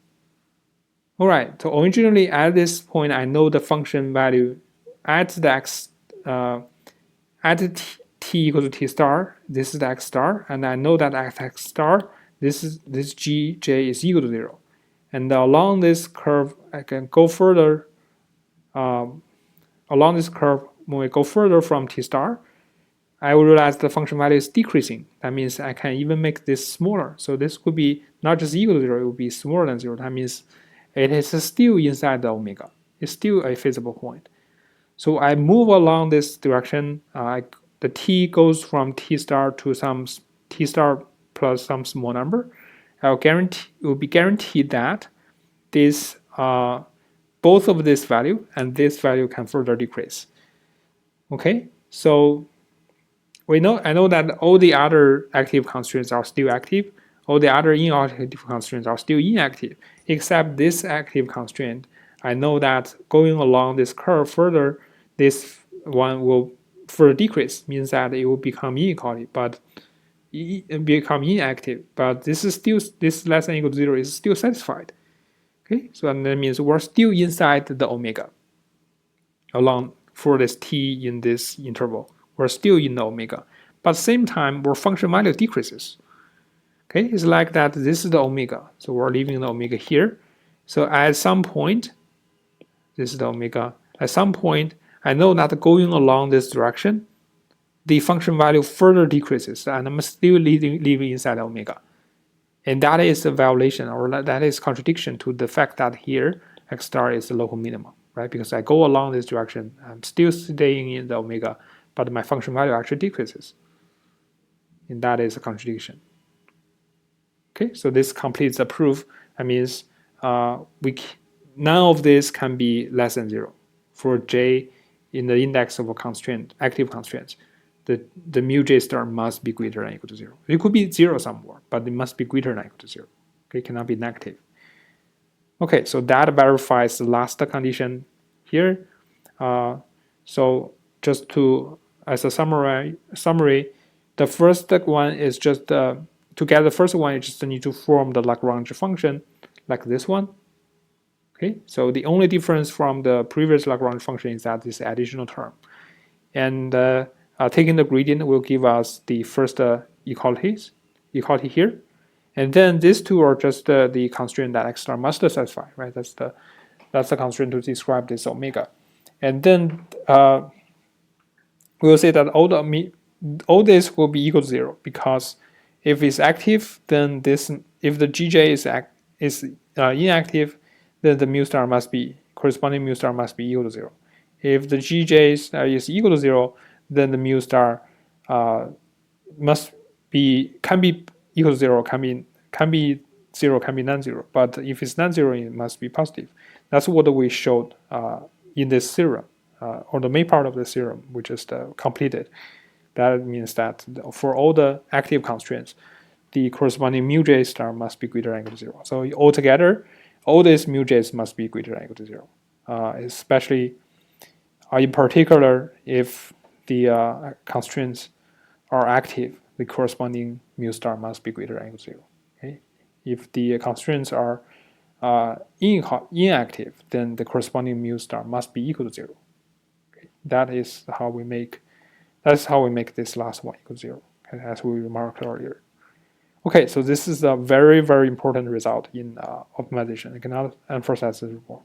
All right, so originally at this point, I know the function value at the x, at t equals to t star, this is the x star, and I know that at x star, this gj is equal to 0. And along this curve, I can go further. Along this curve, when we go further from t star, I will realize the function value is decreasing. That means I can even make this smaller. So this could be not just equal to 0, it will be smaller than 0. That means it is still inside the omega. It's still a feasible point. So I move along this direction. The t goes from t star to some t star plus some small number. It will be guaranteed that this both of this value and this value can further decrease. Okay, so I know that all the other active constraints are still active. All the other inactive constraints are still inactive, except this active constraint. I know that going along this curve further, this one will further decrease, means that it will become inequality, but become inactive. But this is still, this less than or equal to 0 is still satisfied. Okay, so that means we're still inside the omega along for this t in this interval. We're still in the omega, but at the same time, our function value decreases. Okay, it's like that. This is the omega, so we're leaving the omega here. So at some point, this is the omega. At some point, I know that going along this direction, the function value further decreases, and I'm still living inside omega. And that is a violation, or that is contradiction to the fact that here x star is the local minimum, right? Because I go along this direction, I'm still staying in the omega, but my function value actually decreases. And that is a contradiction. Okay, so this completes the proof. That means none of this can be less than 0. For j in the index of a constraint, active constraints, the mu j star must be greater than or equal to 0. It could be 0 somewhere, but it must be greater than or equal to 0. Okay, it cannot be negative. Okay, so that verifies the last condition here. So just as a summary, the first one is just to get the first one, you just need to form the Lagrange function like this one. Okay, so the only difference from the previous Lagrange function is that this additional term. And taking the gradient will give us the first equality here. And then these two are just the constraint that x star must satisfy, right? That's the constraint to describe this omega. And then we'll say that all this will be equal to 0, because if it's active, then if the gj is inactive, then the mu star corresponding mu star must be equal to 0. If the gj is equal to 0, then the mu star can be equal to 0, can be 0, can be non-zero. But if it's non-zero, it must be positive. That's what we showed in this theorem, or the main part of the theorem, which is completed. That means that for all the active constraints, the corresponding mu j star must be greater than or equal to 0. So altogether, all these mu j's must be greater than or equal to 0. Especially, in particular, if the constraints are active, the corresponding mu star must be greater than or equal to 0. Okay? If the constraints are inactive, then the corresponding mu star must be equal to 0. Okay? That's how we make this last one equal to 0, okay, as we remarked earlier. Okay, so this is a very, very important result in optimization. I cannot emphasize this more.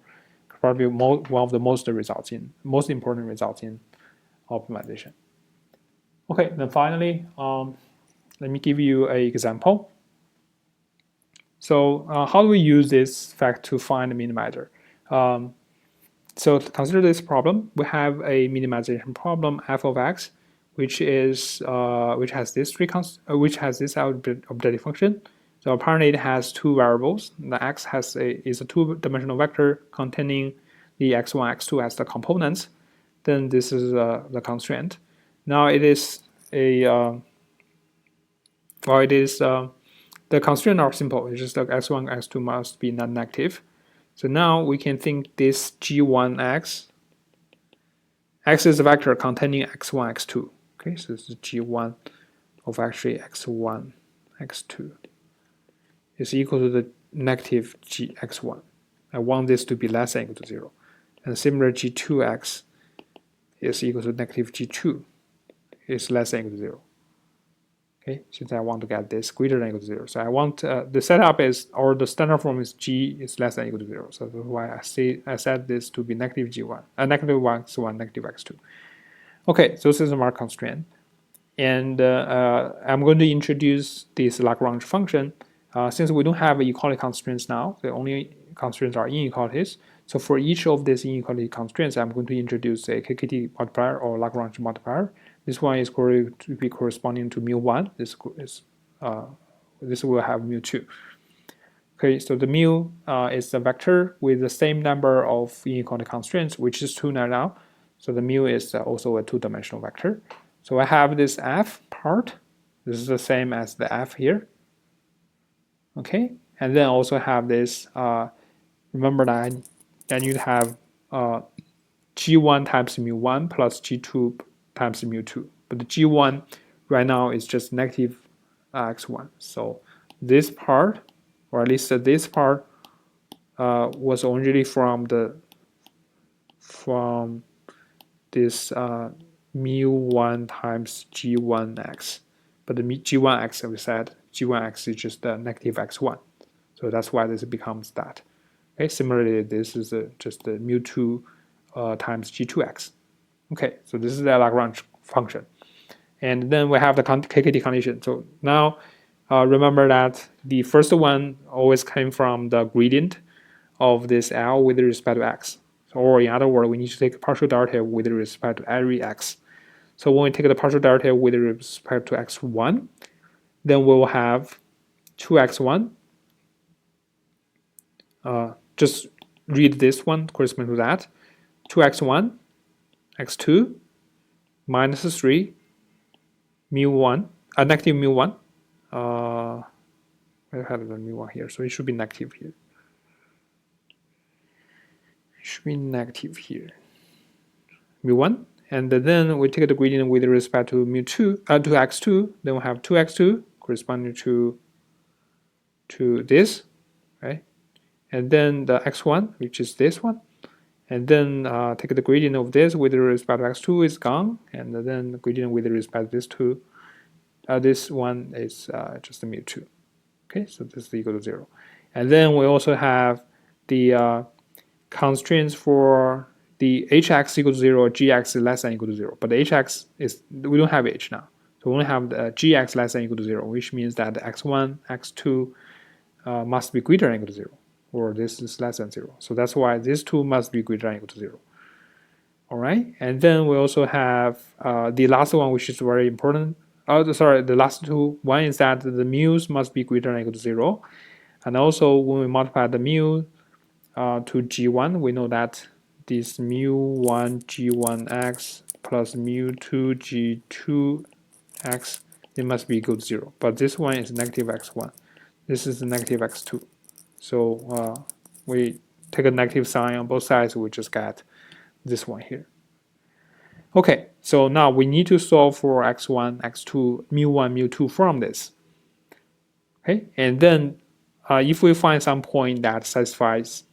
Probably one of the most important results in optimization. Okay, then finally, let me give you an example. So how do we use this fact to find a minimizer? So to consider this problem, we have a minimization problem f of x, which has this objective function. So apparently it has two variables. The x is a two-dimensional vector containing the x1, x2 as the components. Then this is the constraint. Now it is the constraints are simple. It's just like x1, x2 must be non-negative. So now we can think this g1x, x is a vector containing x1, x2. Okay, so this is g1 of actually x1, x2 is equal to the negative gx1. I want this to be less than or equal to 0. And similar g2x is equal to negative g2 is less than or equal to 0. Okay, since I want to get this greater than or equal to 0. So I want the setup is, or the standard form is g is less than or equal to 0. So that's why I set this to be negative g1, negative x1, negative x2. Okay, so this is our constraint. And I'm going to introduce this Lagrange function. Since we don't have equality constraints now, the only constraints are inequalities. So for each of these inequality constraints, I'm going to introduce a Kkt multiplier or Lagrange multiplier. This one is going to be corresponding to mu1. This will have mu2. Okay, so the mu is the vector with the same number of inequality constraints, which is 2 now. So the mu is also a two-dimensional vector. So I have this f part. This is the same as the f here. Okay, and then also have this. Remember that I need to have g1 times mu1 plus g2 times mu2. But the g1 right now is just negative x1. So this part, or at least this part, was originally from this mu1 times g1x. But the g1x, as we said, g1x is just negative x1. So that's why this becomes that. Okay, similarly, this is just the mu2 times g2x. Okay, so this is the Lagrange function. And then we have the Kkt condition. So now remember that the first one always came from the gradient of this L with respect to x. So, or in other words, we need to take partial derivative with respect to every x. So when we take the partial derivative with respect to x1, then we will have 2x1. Just read this one corresponding to that. 2x1, x2, minus 3, mu1, negative mu1. I have the mu1 here, so it should be negative here. It should be negative here. Mu1, and then we take the gradient with respect to mu2 to x2. Then we have 2x2 corresponding to this, right? And then the x1, which is this one, and then take the gradient of this with respect to x2 is gone, and then the gradient with respect to this two, this one is just the mu2. Okay, so this is equal to 0. And then we also have the constraints for the hx equal to 0, gx is less than equal to 0. But the hx is, we don't have h now. So we only have the gx less than equal to 0, which means that the x1, x2 must be greater than equal to 0, or this is less than 0. So that's why these two must be greater than equal to 0. All right, and then we also have the last one, which is very important. The last two. One is that the mu's must be greater than equal to 0. And also when we multiply the mu to g1, we know that this mu1 g1x plus mu2 g2x, it must be equal to 0. But this one is negative x1. This is negative x2. So we take a negative sign on both sides, we just get this one here. Okay, so now we need to solve for x1, x2, mu1, mu2 from this. Okay, and then if we find some point that satisfies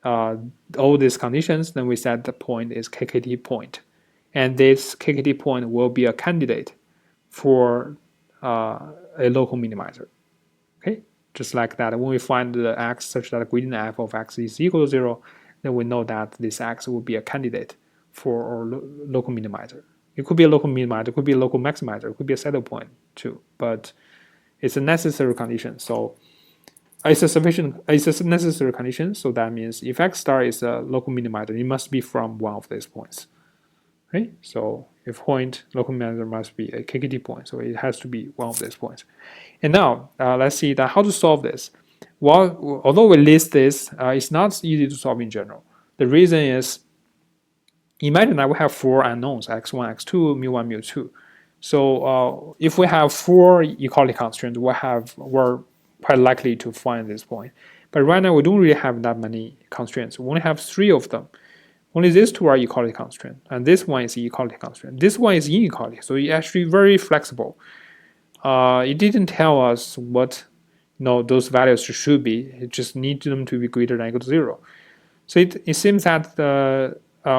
all these conditions, then we set the point is Kkt point. And this Kkt point will be a candidate for a local minimizer. Okay, just like that. When we find the x such that gradient f of x is equal to 0, then we know that this x will be a candidate for our local minimizer. It could be a local minimizer, it could be a local maximizer, it could be a saddle point too, but it's a necessary condition. So it's a necessary condition. So that means if x star is a local minimizer, it must be from one of these points. Okay, so if point local minimizer must be a Kkt point, so it has to be one of these points. And now let's see that how to solve this. Well, although we list this, it's not easy to solve in general. The reason is, imagine that we have 4 unknowns, x1, x2, mu1, mu2. So if we have 4 equality constraints, we're quite likely to find this point. But right now we don't really have that many constraints. We only have 3 of them. Only these 2 are equality constraint, and this one is equality constraint. This one is inequality, so it's actually very flexible. It didn't tell us what those values should be. It just needs them to be greater than or equal to 0. So it seems that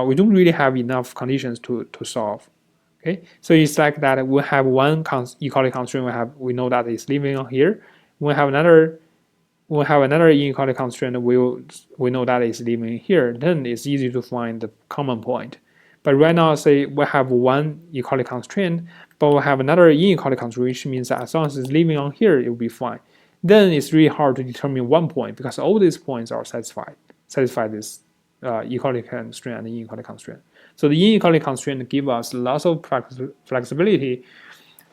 we don't really have enough conditions to solve. Okay, so it's like that we have one equality constraint. We know that it's living on here. We have another inequality constraint. We know that it's living here. Then it's easy to find the common point. But right now, say we have one equality constraint, but we have another inequality constraint, which means that as long as it's living on here, it will be fine. Then it's really hard to determine one point because all these points are satisfy this equality constraint and inequality constraint. So the inequality constraint gives us lots of flexibility,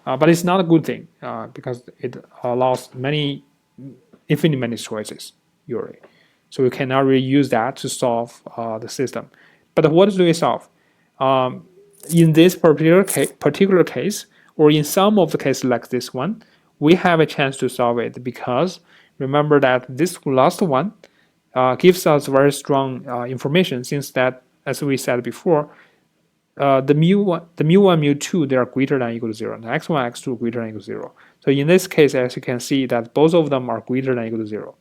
but it's not a good thing because it allows infinite many choices usually. So we cannot really use that to solve the system. But what do we solve? In this particular case, or in some of the cases like this one, we have a chance to solve it because remember that this last one gives us very strong information, since that, as we said before, the mu1, mu2, they are greater than or equal to 0. The x1, x2 greater than or equal to 0. So in this case, as you can see, that both of them are greater than or equal to 0.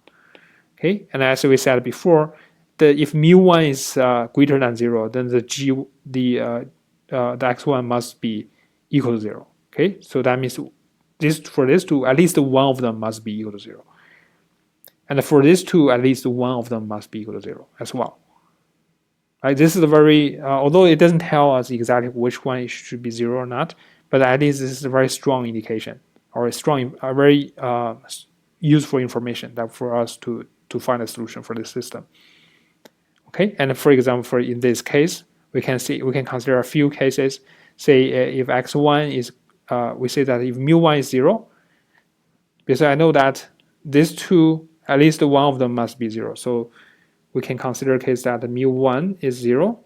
Okay, and as we said before, if mu1 is greater than 0, then the x1 must be equal to 0. Okay, so that means for these two, at least one of them must be equal to 0. And for these two, at least one of them must be equal to 0 as well. Right? This is a very, although it doesn't tell us exactly which one should be 0 or not, but at least this is a very strong indication, or a very useful information that for us to find a solution for this system. Okay, and for example, in this case, we can consider a few cases. Say if x1 is, we say that if mu1 is 0, because I know that these two, at least one of them must be 0. So we can consider a case that mu1 is 0.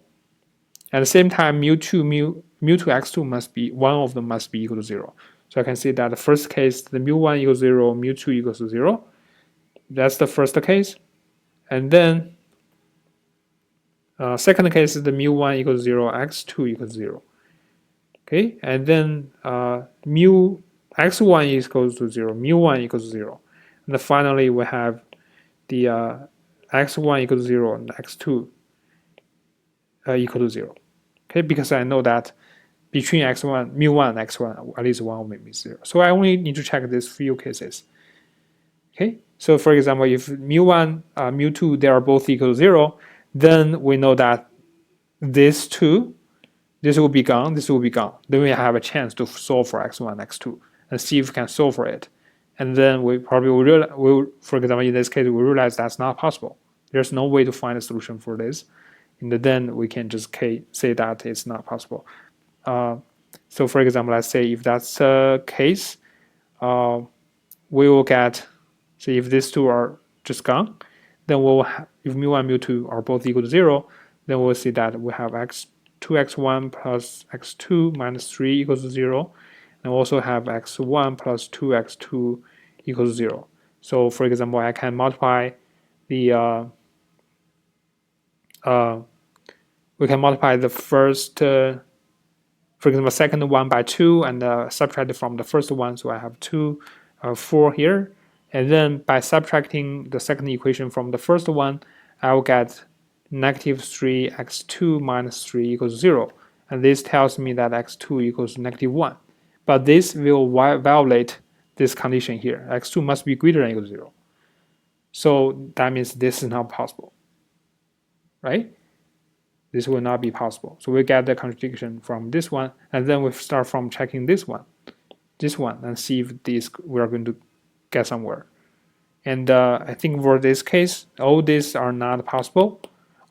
At the same time, mu2 x2 must be, one of them must be equal to 0. So I can see that the first case, the mu1 equals 0, mu2 equals to 0. That's the first case. And then second case is the mu1 equals 0, x2 equals 0. Okay, and then mu x1 equals to 0, mu1 equals to 0. And then finally, we have the x1 equals to 0 and x2 equal to 0. Okay, because I know that between x1, mu1 and x1, at least one of them is 0. So I only need to check these few cases. Okay, so for example, if mu1, mu2, they are both equal to 0, then we know that these two, this will be gone, this will be gone. Then we have a chance to solve for x1 and x2 and see if we can solve for it. And then we probably will, for example, in this case, we realize that's not possible. There's no way to find a solution for this. And then we can just say that it's not possible. So for example, let's say if that's the case, we will get, say if these two are just gone, then we'll if mu1 and mu2 are both equal to 0, then we'll see that we have 2x1 plus x2 minus 3 equals to 0. And we also have x1 plus 2x2 equals to 0. So for example, I can multiply the we can multiply the first, for example, second one by 2 and subtract it from the first one. So I have 4 here. And then by subtracting the second equation from the first one, I will get negative 3x2 minus 3 equals 0. And this tells me that x2 equals negative 1. But this will violate this condition here. x2 must be greater than or equal to 0. So that means this is not possible, right? This will not be possible. So we get the contradiction from this one, and then we start from checking this one, and see if we are going to get somewhere. And I think for this case, all these are not possible.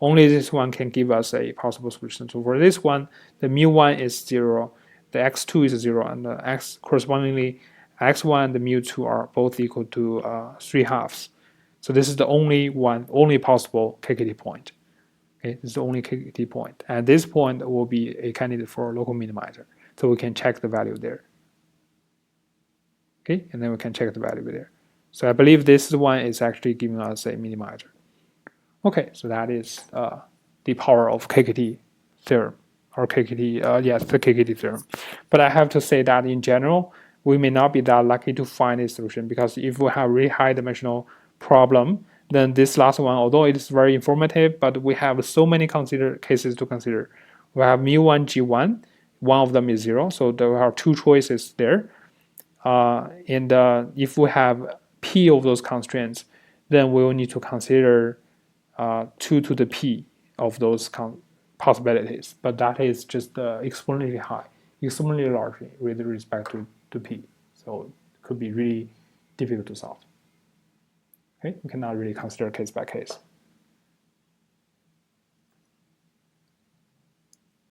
Only this one can give us a possible solution. So for this one, the mu1 is 0, the x2 is 0, and the correspondingly, x1 and the mu2 are both equal to 3/2. So this is the only possible Kkt point. Okay, this is the only Kkt point. And this point will be a candidate for a local minimizer. So we can check the value there. Okay, and then we can check the value there. So I believe this one is actually giving us a minimizer. Okay, so that is the power of Kkt theorem, or yes, the Kkt theorem. But I have to say that in general, we may not be that lucky to find a solution, because if we have really high dimensional problem, then this last one, although it is very informative, but we have so many cases to consider. We have mu1, g1, one of them is 0, so there are two choices there. And if we have p of those constraints, then we will need to consider 2 to the p of those possibilities. But that is just exponentially high, exponentially large with respect to p. So it could be really difficult to solve. Okay, we cannot really consider case by case.